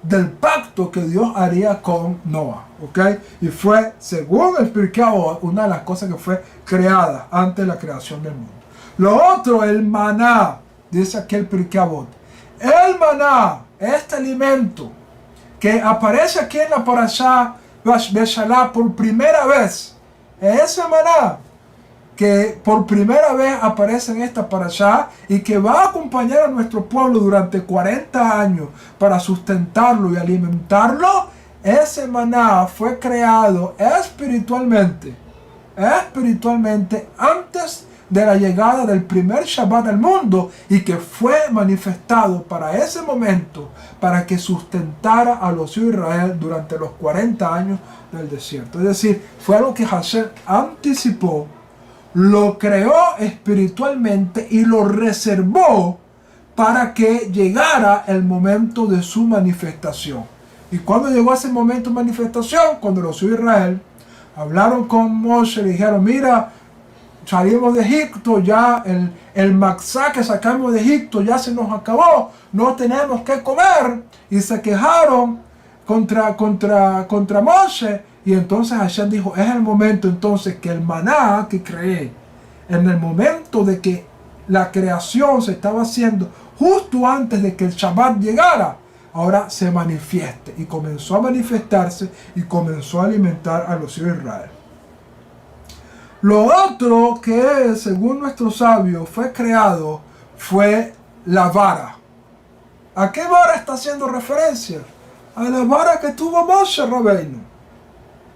del pacto que Dios haría con Noah. Y fue, según el Pirkei Avot, una de las cosas que fue creada antes de la creación del mundo. Lo otro, el maná, dice aquí el Pirkei Avot. El maná, este alimento que aparece aquí en la parashá Beshalach por primera vez, ese maná que por primera vez aparece en esta parashá, y que va a acompañar a nuestro pueblo durante 40 años para sustentarlo y alimentarlo, ese maná fue creado espiritualmente antes de la llegada del primer Shabbat al mundo, y que fue manifestado para ese momento, para que sustentara a los hijos de Israel durante los 40 años del desierto. Es decir, fue algo que Hashem anticipó, lo creó espiritualmente y lo reservó para que llegara el momento de su manifestación. Y cuando llegó ese momento de manifestación, cuando los hijos de Israel hablaron con Moshe, le dijeron: mira, salimos de Egipto, ya el matzá que sacamos de Egipto ya se nos acabó, no tenemos que comer. Y se quejaron contra Moshe. Y entonces Hashem dijo: es el momento entonces que el maná que creé, en el momento de que la creación se estaba haciendo, justo antes de que el Shabbat llegara, ahora se manifieste. Y comenzó a manifestarse y comenzó a alimentar a los hijos de Israel. Lo otro que, según nuestros sabios, fue creado fue la vara. ¿A qué vara está haciendo referencia? A la vara que tuvo Moshe Rabbeinu,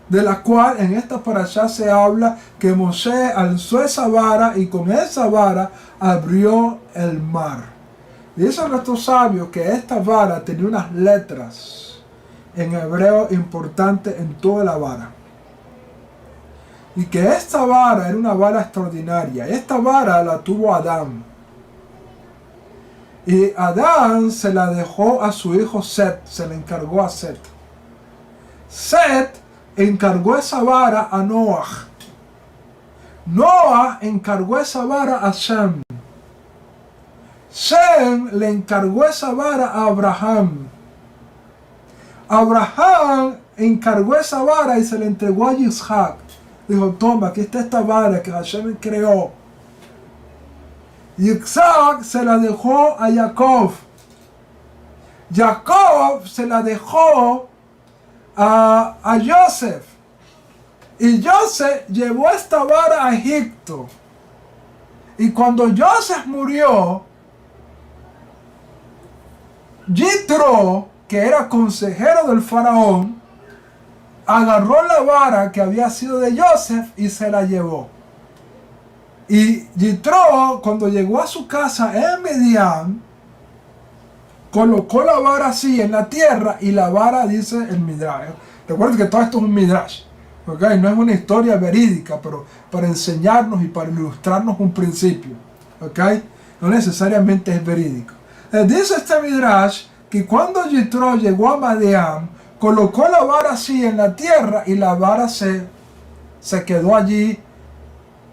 de la cual en esta parashá se habla que Moshe alzó esa vara y con esa vara abrió el mar. Dicen nuestros sabios que esta vara tenía unas letras en hebreo importantes en toda la vara. Y que esta vara era una vara extraordinaria. Esta vara la tuvo Adán. Y Adán se la dejó a su hijo Set, se la encargó a Set. Set encargó esa vara a Noah. Noah encargó esa vara a Shem. Shem le encargó esa vara a Abraham. Abraham encargó esa vara y se la entregó a Yitzhak. Dijo: toma, aquí está esta vara que Hashem creó. Yitzhak se la dejó a Jacob. Jacob se la dejó a Joseph. Y Joseph llevó esta vara a Egipto. Y cuando Joseph murió, Yitro, que era consejero del faraón, agarró la vara que había sido de Joseph y se la llevó. Y Yitro, cuando llegó a su casa en Midian, colocó la vara así en la tierra, y la vara, dice el Midrash. Recuerden que todo esto es un Midrash, ¿okay? No es una historia verídica, pero para enseñarnos y para ilustrarnos un principio, ¿okay? No necesariamente es verídico. Dice este Midrash que cuando Yitro llegó a Midian, colocó la vara así en la tierra, y la vara se quedó allí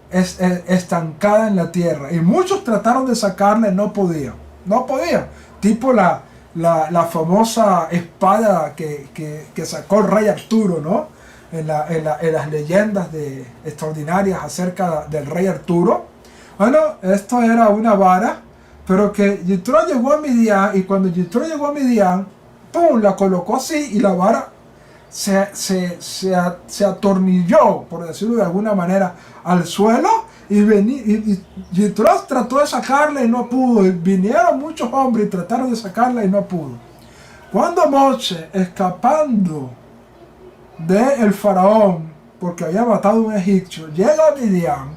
estancada en la tierra. Y muchos trataron de sacarla y no podían. Tipo la famosa espada que sacó el rey Arturo, ¿no? En las leyendas extraordinarias acerca del rey Arturo. Bueno, esto era una vara, pero que Yitro llegó a Midian, y cuando Yitro llegó a Midian, ¡pum!, la colocó así, y la vara se atornilló, por decirlo de alguna manera, al suelo, y Yitro trató de sacarla y no pudo. Y vinieron muchos hombres y trataron de sacarla y no pudo. Cuando Moshe, escapando del faraón, porque había matado a un egipcio, llega a Midian,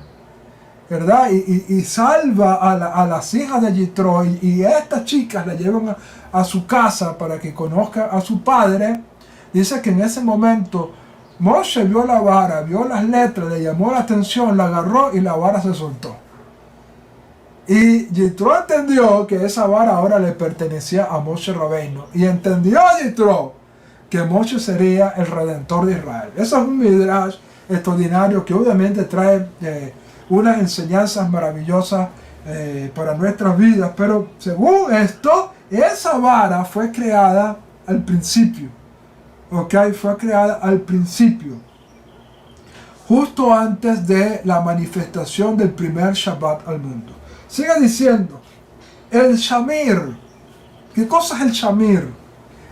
¿verdad? Y salva a las hijas de Yitro, y estas chicas la llevan a su casa para que conozca a su padre. Dice que en ese momento Moshe vio la vara, vio las letras, le llamó la atención, la agarró y la vara se soltó. Y Yitro entendió que esa vara ahora le pertenecía a Moshe Rabbeinu. Y entendió Yitro que Moshe sería el redentor de Israel. Eso es un midrash extraordinario que obviamente trae unas enseñanzas maravillosas para nuestras vidas. Pero según esto, esa vara fue creada al principio. ¿Ok? Fue creada al principio, justo antes de la manifestación del primer Shabbat al mundo. Sigue diciendo, el shamir. ¿Qué cosa es el shamir?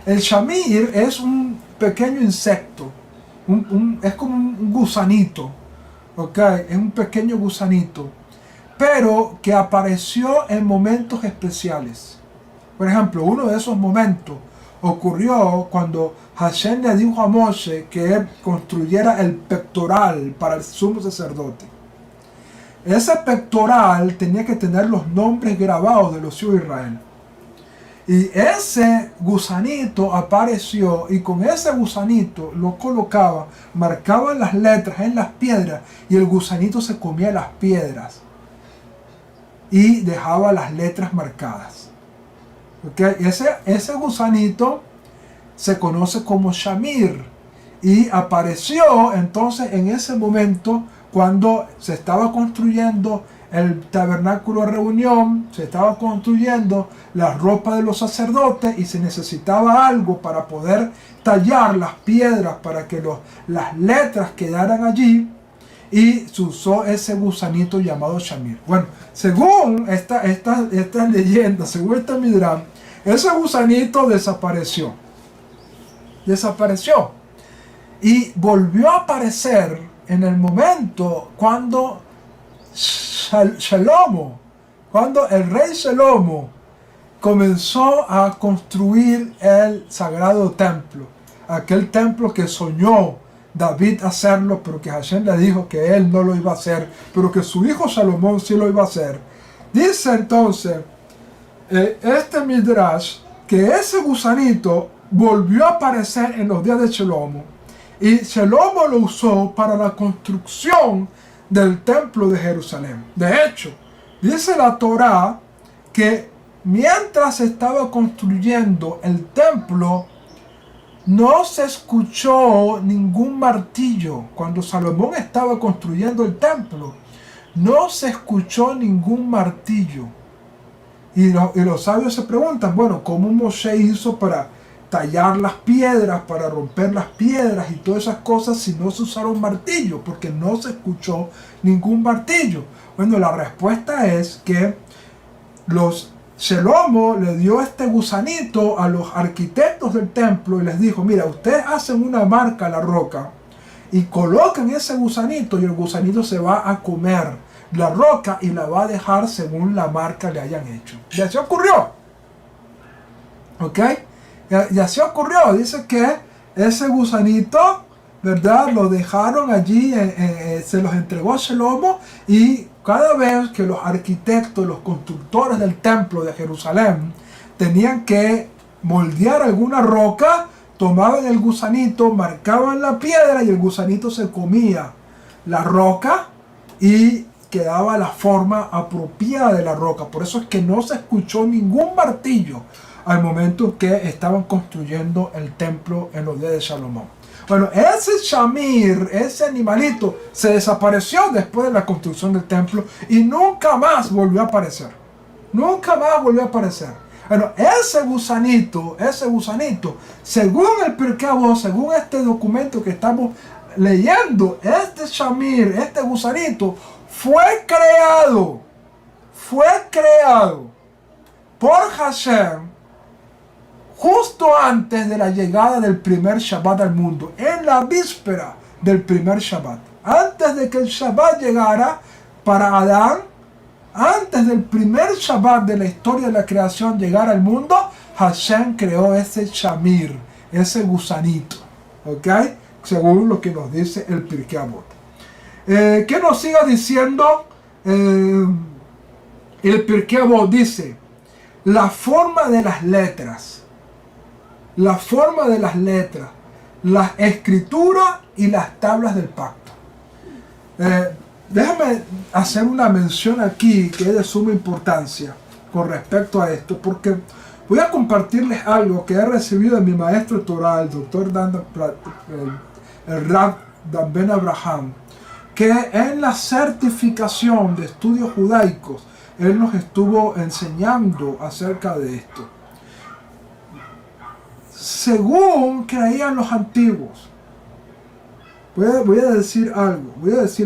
El shamir es un pequeño insecto, es como un gusanito, ¿ok? Es un pequeño gusanito, pero que apareció en momentos especiales. Por ejemplo, uno de esos momentos ocurrió cuando Hashem le dijo a Moshe que él construyera el pectoral para el sumo sacerdote. Ese pectoral tenía que tener los nombres grabados de los hijos de Israel. Y ese gusanito apareció y con ese gusanito lo colocaba, marcaba las letras en las piedras y el gusanito se comía las piedras y dejaba las letras marcadas. ¿Okay? Ese gusanito se conoce como Shamir y apareció entonces en ese momento cuando se estaba construyendo el tabernáculo de reunión, se estaba construyendo la ropa de los sacerdotes y se necesitaba algo para poder tallar las piedras para que las letras quedaran allí, y se usó ese gusanito llamado Shamir. Bueno, según esta leyenda, según esta Midrash, ese gusanito desapareció y volvió a aparecer en el momento cuando cuando el rey Shlomo comenzó a construir el sagrado templo, aquel templo que soñó David hacerlo, pero que Hashem le dijo que él no lo iba a hacer, pero que su hijo Salomón sí lo iba a hacer. Dice entonces este Midrash que ese gusanito volvió a aparecer en los días de Shlomo, y Shlomo lo usó para la construcción del templo de Jerusalén. De hecho, dice la Torá que mientras estaba construyendo el templo, no se escuchó ningún martillo. Cuando Salomón estaba construyendo el templo, no se escuchó ningún martillo. Y los sabios se preguntan, bueno, ¿cómo Moshe hizo para tallar las piedras, para romper las piedras y todas esas cosas si no se usaron martillo? Porque no se escuchó ningún martillo. Bueno, la respuesta es que Shlomo le dio este gusanito a los arquitectos del templo y les dijo, mira, ustedes hacen una marca a la roca y colocan ese gusanito y el gusanito se va a comer la roca y la va a dejar según la marca le hayan hecho. Y así ocurrió. ¿Ok? Y así ocurrió. Dice que ese gusanito, ¿verdad?, lo dejaron allí, se los entregó a Shlomo, y cada vez que los arquitectos, los constructores del templo de Jerusalén tenían que moldear alguna roca, tomaban el gusanito, marcaban la piedra y el gusanito se comía la roca y quedaba la forma apropiada de la roca. Por eso es que no se escuchó ningún martillo al momento que estaban construyendo el templo en los días de Salomón. Bueno, ese Shamir, ese animalito, se desapareció después de la construcción del templo y nunca más volvió a aparecer. Nunca más volvió a aparecer. Bueno, ese gusanito, según el Pirkei Avot, según este documento que estamos leyendo, este Shamir, este gusanito, fue creado por Hashem justo antes de la llegada del primer Shabbat al mundo, en la víspera del primer Shabbat. Antes de que el Shabbat llegara para Adán, antes del primer Shabbat de la historia de la creación llegar al mundo, Hashem creó ese Shamir, ese gusanito. ¿Ok? Según lo que nos dice el Pirkei Avot. ¿Qué nos sigue diciendo? El Pirkei Avot dice, la forma de las letras, la escritura y las tablas del pacto. Déjame hacer una mención aquí que es de suma importancia con respecto a esto, porque voy a compartirles algo que he recibido de mi maestro Torah, el doctor el Rav Dan Ben Abraham, que en la certificación de estudios judaicos él nos estuvo enseñando acerca de esto. Según creían los antiguos, voy a decir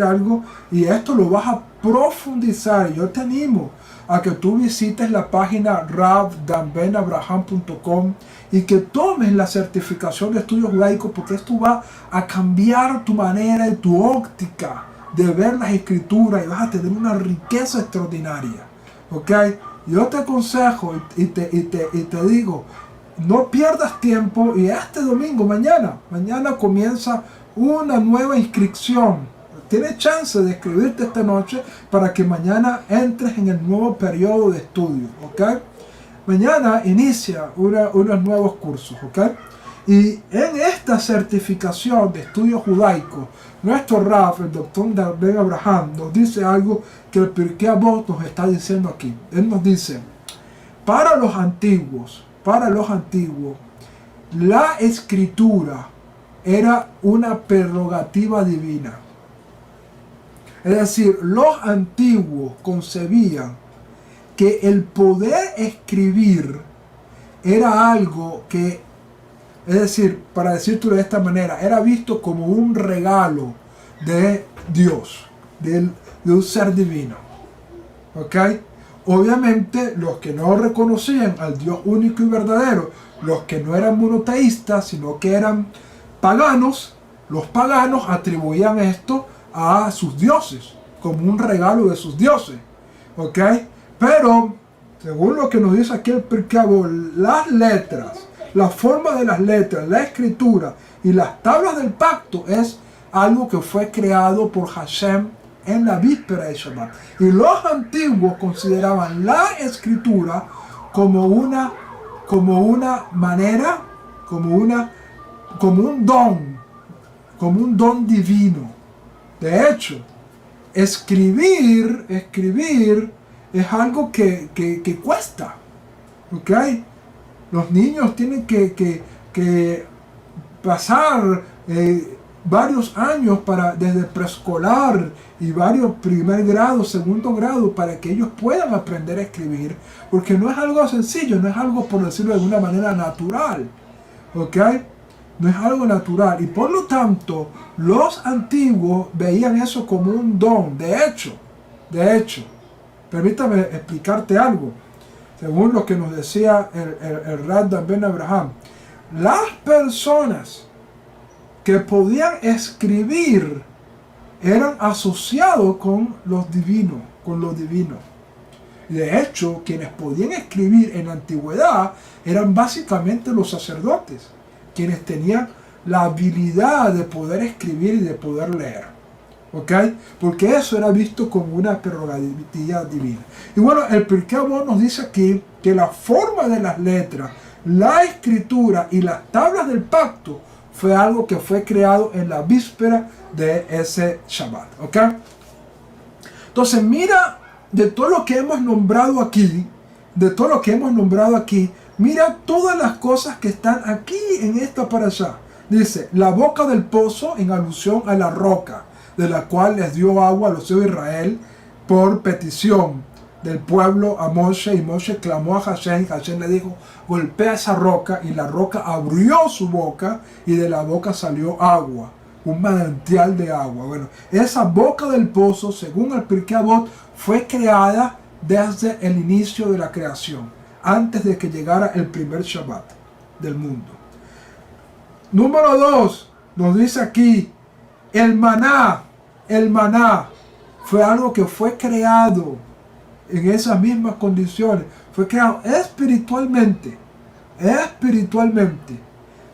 algo y esto lo vas a profundizar. Yo te animo a que tú visites la página ravdanbenabraham.com y que tomes la certificación de estudios judaicos, porque esto va a cambiar tu manera y tu óptica de ver las escrituras y vas a tener una riqueza extraordinaria. ¿Ok? Yo te aconsejo y te digo, no pierdas tiempo y este domingo, mañana comienza una nueva inscripción. Tienes chance de escribirte esta noche para que mañana entres en el nuevo periodo de estudio, ¿ok? Mañana inicia unos nuevos cursos, ¿ok? Y en esta certificación de estudio judaico, nuestro Raf, el Dr. Ben Abraham, nos dice algo que el Pirkei Avot nos está diciendo aquí. Él nos dice, para los antiguos, la escritura era una prerrogativa divina. Es decir, los antiguos concebían que el poder escribir era algo que, es decir, para decirlo de esta manera, era visto como un regalo de Dios, de un ser divino. ¿Ok? Obviamente, los que no reconocían al Dios único y verdadero, los que no eran monoteístas, sino que eran paganos, los paganos atribuían esto a sus dioses, como un regalo de sus dioses. ¿Ok? Pero, según lo que nos dice aquí el Pirkei Avot, las letras, la forma de las letras, la escritura y las tablas del pacto es algo que fue creado por Hashem en la víspera de Shabbat. Y los antiguos consideraban la escritura como una manera, como un don divino. De hecho, escribir es algo que cuesta. ¿Ok? Los niños tienen que pasar varios años desde preescolar y varios primer grado, segundo grado, para que ellos puedan aprender a escribir, porque no es algo sencillo, no es algo, por decirlo de alguna manera, natural. ¿Ok? No es algo natural. Y por lo tanto, los antiguos veían eso como un don. De hecho, permítame explicarte algo. Según lo que nos decía el Rav Ben Abraham, las personas que podían escribir eran asociados con los divinos, Y de hecho, quienes podían escribir en la antigüedad eran básicamente los sacerdotes, quienes tenían la habilidad de poder escribir y de poder leer. ¿Ok? Porque eso era visto como una prerrogativa divina. Y bueno, el Pirkei Avot nos dice aquí que la forma de las letras, la escritura y las tablas del pacto fue algo que fue creado en la víspera de ese Shabbat. ¿Ok? Entonces mira, de todo lo que hemos nombrado aquí, mira todas las cosas que están aquí en esta parashá. Dice, la boca del pozo en alusión a la roca, de la cual les dio agua a los hijos de Israel por petición del pueblo a Moshe, y Moshe clamó a Hashem, y Hashem le dijo, golpea esa roca, y la roca abrió su boca, y de la boca salió agua, un manantial de agua. Bueno, esa boca del pozo, según el Pirkei Avot, fue creada desde el inicio de la creación, antes de que llegara el primer Shabbat del mundo. Número 2, nos dice aquí, el maná fue algo que fue creado en esas mismas condiciones. Fue creado espiritualmente,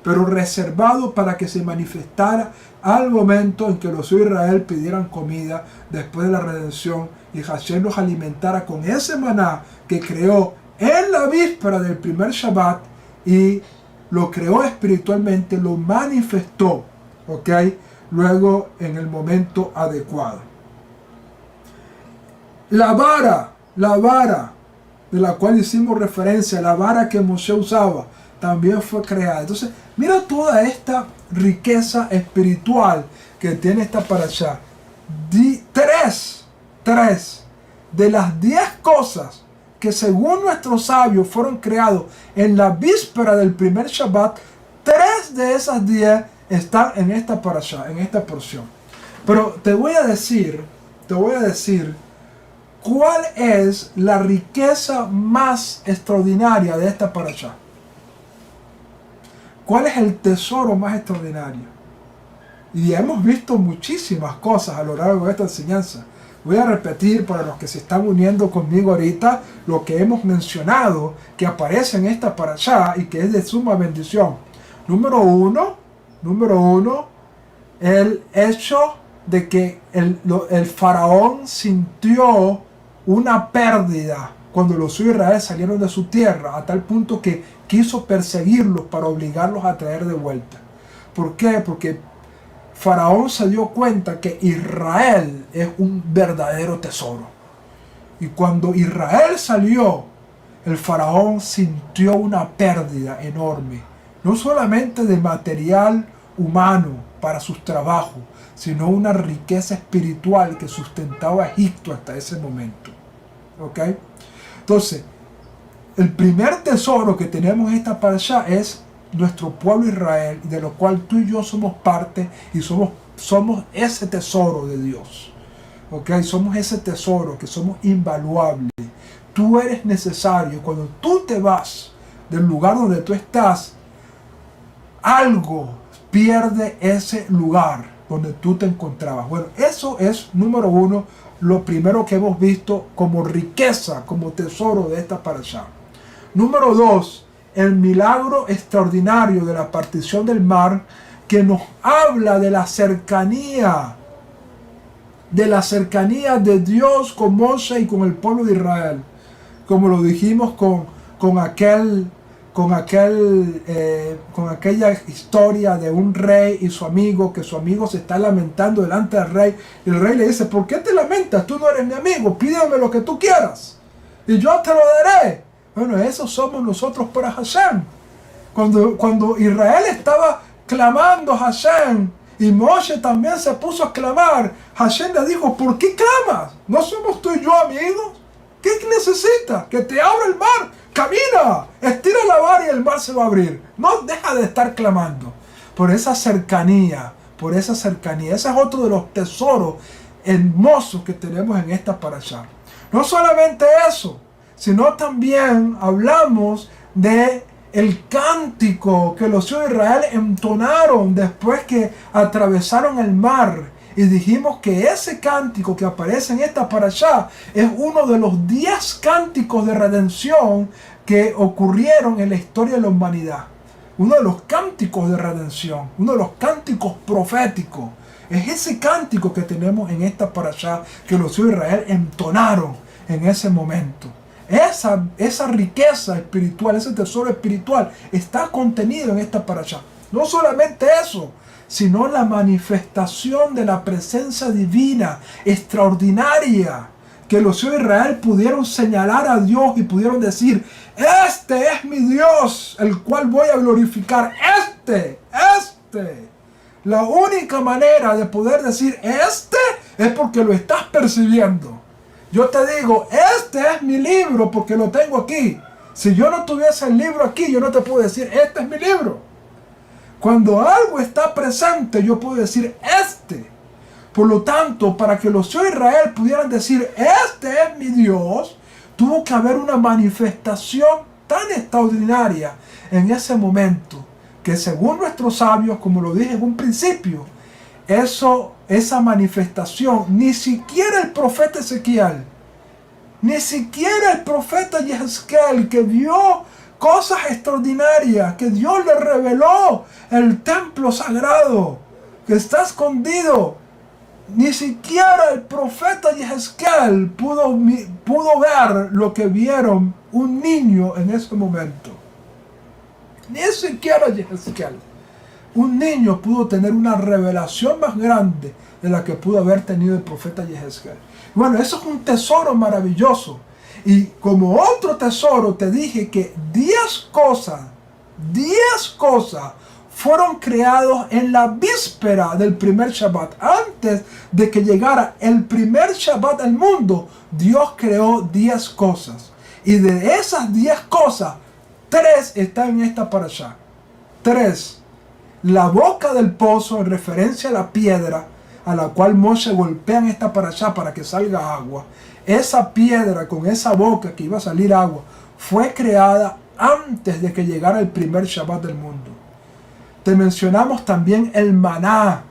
pero reservado para que se manifestara al momento en que los hijos de Israel pidieran comida después de la redención y Hashem los alimentara con ese maná que creó en la víspera del primer Shabbat y lo creó espiritualmente, lo manifestó, ¿ok? Luego en el momento adecuado. La vara de la cual hicimos referencia, la vara que Moshe usaba, también fue creada. Entonces, mira toda esta riqueza espiritual que tiene esta parashá. Tres de las 10 cosas que según nuestros sabios fueron creados en la víspera del primer Shabbat, 3 de esas 10 están en esta parashá, en esta porción. Pero te voy a decir cuál es la riqueza más extraordinaria de esta parashá. ¿Cuál es el tesoro más extraordinario? Y hemos visto muchísimas cosas a lo largo de esta enseñanza. Voy a repetir para los que se están uniendo conmigo ahorita lo que hemos mencionado, que aparece en esta parashá y que es de suma bendición. Número uno, el hecho de que el faraón sintió una pérdida cuando los hijos de Israel salieron de su tierra, a tal punto que quiso perseguirlos para obligarlos a traer de vuelta. ¿Por qué? Porque Faraón se dio cuenta que Israel es un verdadero tesoro. Y cuando Israel salió, el faraón sintió una pérdida enorme, no solamente de material humano para sus trabajos, sino una riqueza espiritual que sustentaba a Egipto hasta ese momento. ¿Ok? Entonces, el primer tesoro que tenemos en esta parashá es nuestro pueblo Israel, de lo cual tú y yo somos parte y somos ese tesoro de Dios. ¿Ok? Somos ese tesoro que somos invaluables. Tú eres necesario. Cuando tú te vas del lugar donde tú estás, algo pierde ese lugar donde tú te encontrabas. Bueno, eso es, número uno, lo primero que hemos visto como riqueza, como tesoro de esta parashá. Número dos, el milagro extraordinario de la partición del mar, que nos habla de la cercanía de Dios con Moshe y con el pueblo de Israel, como lo dijimos con aquella historia de un rey y su amigo, que su amigo se está lamentando delante del rey, y el rey le dice: ¿por qué te lamentas? Tú no eres mi amigo, pídeme lo que tú quieras y yo te lo daré. Bueno, eso somos nosotros para Hashem. Cuando Israel estaba clamando a Hashem y Moshe también se puso a clamar, Hashem le dijo: ¿por qué clamas? ¿No somos tú y yo amigos? ¿Qué necesitas? Que te abra el mar. Camina, estira la vara y el mar se va a abrir. No deja de estar clamando. Por esa cercanía. Ese es otro de los tesoros hermosos que tenemos en esta parashá. No solamente eso, sino también hablamos de el cántico que los hijos de Israel entonaron después que atravesaron el mar. Y dijimos que ese cántico que aparece en esta parashá es uno de los 10 cánticos de redención que ocurrieron en la historia de la humanidad. Uno de los cánticos de redención, uno de los cánticos proféticos. Es ese cántico que tenemos en esta parashá que los hijos de Israel entonaron en ese momento. Esa riqueza espiritual, ese tesoro espiritual está contenido en esta parashá. No solamente eso, sino la manifestación de la presencia divina extraordinaria, que los hijos de Israel pudieron señalar a Dios y pudieron decir: este es mi Dios, el cual voy a glorificar. Este. La única manera de poder decir este es porque lo estás percibiendo. Yo te digo: este es mi libro porque lo tengo aquí. Si yo no tuviese el libro aquí, yo no te puedo decir: este es mi libro. Cuando algo está presente, yo puedo decir: este. Por lo tanto, para que los hijos de Israel pudieran decir: este es mi Dios, tuvo que haber una manifestación tan extraordinaria en ese momento, que según nuestros sabios, como lo dije en un principio, esa manifestación, ni siquiera el profeta Ezequiel, ni siquiera el profeta Yehezkel, que vio cosas extraordinarias, que Dios le reveló el templo sagrado que está escondido, ni siquiera el profeta Yehezkel pudo ver lo que vieron un niño en ese momento. Ni siquiera Yehezkel. Un niño pudo tener una revelación más grande de la que pudo haber tenido el profeta Yehezkel. Bueno, eso es un tesoro maravilloso. Y como otro tesoro te dije que 10 cosas fueron creados en la víspera del primer Shabbat. Antes de que llegara el primer Shabbat al mundo, Dios creó 10 cosas. Y de esas 10 cosas, 3 están en esta parashá. 3. La boca del pozo, en referencia a la piedra a la cual Moshe golpea en esta parashá para que salga agua. Esa piedra con esa boca que iba a salir agua fue creada antes de que llegara el primer Shabbat del mundo. Te mencionamos también el maná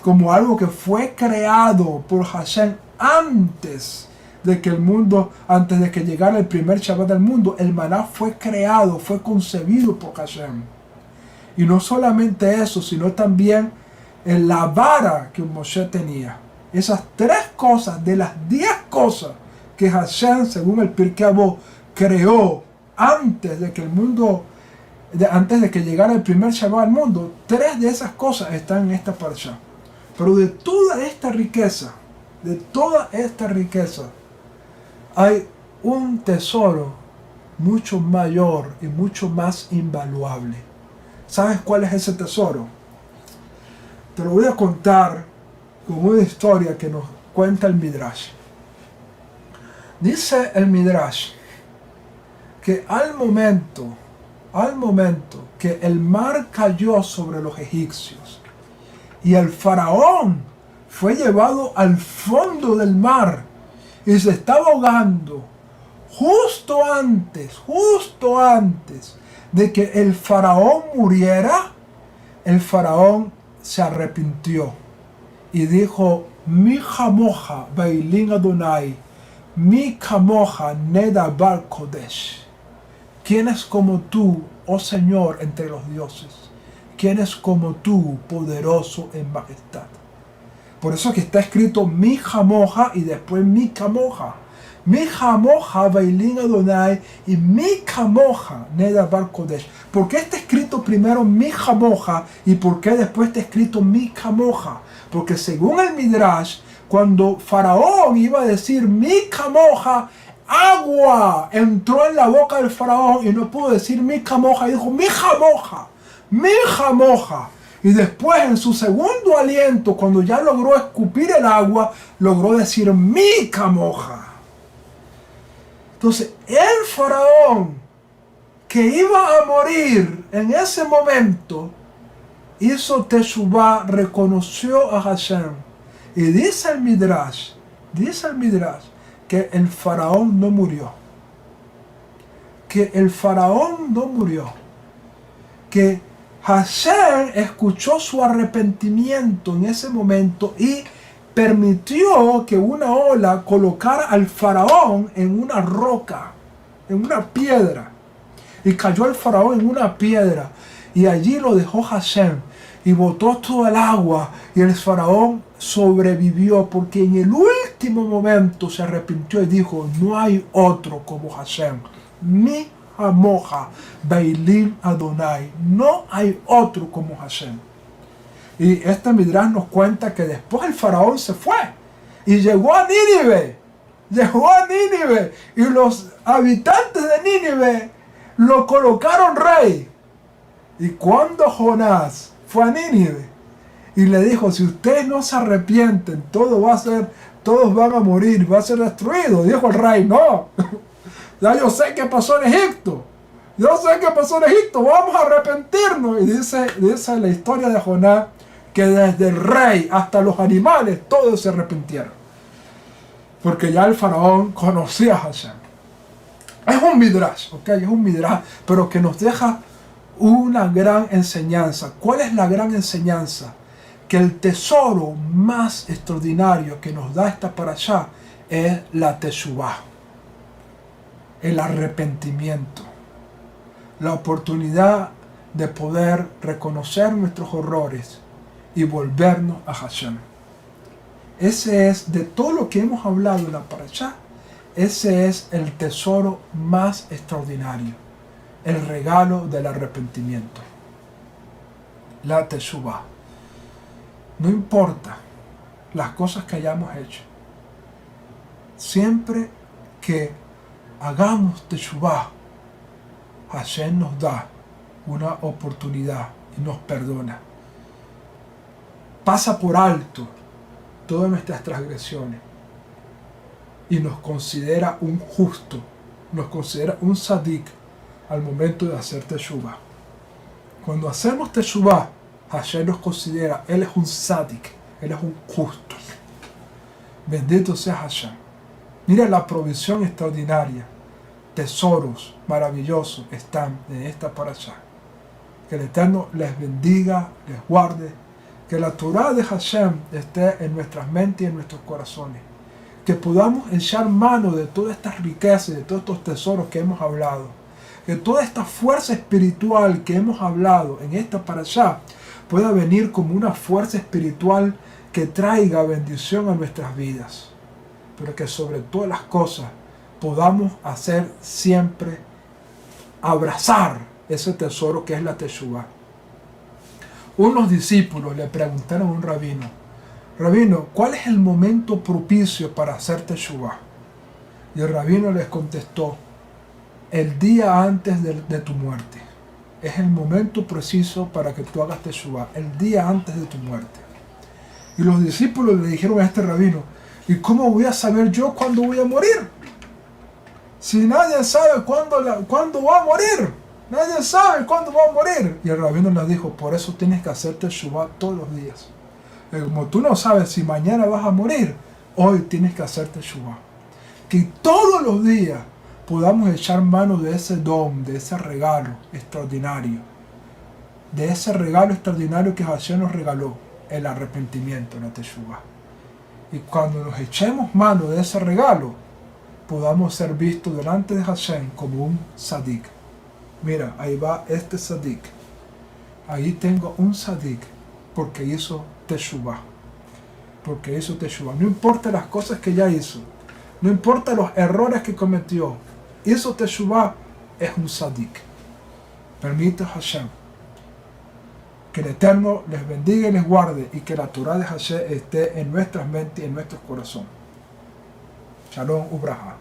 como algo que fue creado por Hashem antes de que llegara el primer Shabbat del mundo, el maná fue creado, fue concebido por Hashem. Y no solamente eso, sino también la vara que Moshe tenía. Esas 3 cosas de las 10 cosas que Hashem, según el Pirkei Avot, creó antes de que llegara el primer Shabbat al mundo, 3 de esas cosas están en esta parasha. Pero de toda esta riqueza, hay un tesoro mucho mayor y mucho más invaluable. ¿Sabes cuál es ese tesoro? Te lo voy a contar con una historia que nos cuenta el Midrash. Dice el Midrash que al momento que el mar cayó sobre los egipcios y el faraón fue llevado al fondo del mar y se estaba ahogando, justo antes de que el faraón muriera, el faraón se arrepintió y dijo: Mi jamoja bailin Adonai, mi kamoja nedabar kodesh. ¿Quién es como tú, oh Señor, entre los dioses? ¿Quién es como tú, poderoso en majestad? Por eso que está escrito mi jamoja y después mi kamoja. Mi jamoja bailin Adonai y mi kamoja nedabar kodesh. ¿Por qué está escrito primero mi jamoja y por qué después está escrito mi kamoja? Porque según el Midrash, cuando Faraón iba a decir mi kamoja, agua entró en la boca del faraón y no pudo decir mi kamoja, y dijo mi jamoja. Y después, en su segundo aliento, cuando ya logró escupir el agua, logró decir mi kamoja. Entonces, el faraón que iba a morir en ese momento hizo teshuvá, reconoció a Hashem. Y dice el Midrash que el faraón no murió. Que Hashem escuchó su arrepentimiento en ese momento y permitió que una ola colocara al faraón en una roca, en una piedra. Y cayó el faraón en una piedra. Y allí lo dejó Hashem. Y botó todo el agua. Y el faraón sobrevivió porque en el último momento se arrepintió y dijo: no hay otro como Hashem. Mi Hamoja Bailim Adonai. No hay otro como Hashem. Y este Midrash nos cuenta que después el faraón se fue y llegó a Nínive. Y los habitantes de Nínive lo colocaron rey. Y cuando Jonás fue a Nínive y le dijo: si ustedes no se arrepienten, todos van a morir, va a ser destruido. Dijo el rey: no, ya yo sé qué pasó en Egipto. Vamos a arrepentirnos. Y dice la historia de Jonás que desde el rey hasta los animales todos se arrepintieron. Porque ya el faraón conocía a Hashem. Es un midrash, es un midrash, pero que nos deja una gran enseñanza. ¿Cuál es la gran enseñanza? Que el tesoro más extraordinario que nos da esta parashá es la teshuvá, el arrepentimiento, la oportunidad de poder reconocer nuestros horrores y volvernos a Hashem. Ese es, de todo lo que hemos hablado en la parashá, ese es el tesoro más extraordinario, el regalo del arrepentimiento, la teshuvá. No importa las cosas que hayamos hecho, siempre que hagamos teshuvá, Hashem nos da una oportunidad y nos perdona. Pasa por alto todas nuestras transgresiones y nos considera un justo, nos considera un sadik al momento de hacer teshuvá. Cuando hacemos teshuvá, Hashem nos considera, Él es un sadik, Él es un justo. Bendito sea Hashem. Mira la provisión extraordinaria. Tesoros maravillosos están en esta parashá. Que el Eterno les bendiga, les guarde. Que la Torah de Hashem esté en nuestras mentes y en nuestros corazones. que podamos echar mano de todas estas riquezas, de todos estos tesoros que hemos hablado, que toda esta fuerza espiritual que hemos hablado en esta parashá pueda venir como una fuerza espiritual que traiga bendición a nuestras vidas, pero que sobre todas las cosas podamos hacer siempre abrazar ese tesoro que es la Teshuvá. Unos discípulos le preguntaron a un rabino: Rabino, ¿cuál es el momento propicio para hacer Teshuvá? Y el rabino les contestó: el día antes de tu muerte. Es el momento preciso para que tú hagas Teshuvá, el día antes de tu muerte. Y los discípulos le dijeron a este rabino: ¿y cómo voy a saber yo cuándo voy a morir? Si nadie sabe cuándo va a morir. Nadie sabe cuándo va a morir. Y el rabino les dijo: por eso tienes que hacer Teshuvá todos los días. Como tú no sabes si mañana vas a morir, hoy tienes que hacer Teshuvá. Que todos los días podamos echar mano de ese don, de ese regalo extraordinario. De ese regalo extraordinario que Hashem nos regaló, el arrepentimiento, la Teshuvá. Y cuando nos echemos mano de ese regalo, podamos ser vistos delante de Hashem como un tzadik. Mira, ahí va este tzadik. Ahí tengo un tzadik porque hizo Teshuvá. Porque hizo Teshuvá. No importa las cosas que ya hizo. No importa los errores que cometió. Hizo Teshuvá, es un tzadik. Permite Hashem que el Eterno les bendiga y les guarde, y que la Torah de Hashem esté en nuestras mentes y en nuestros corazones. Shalom Ubraja.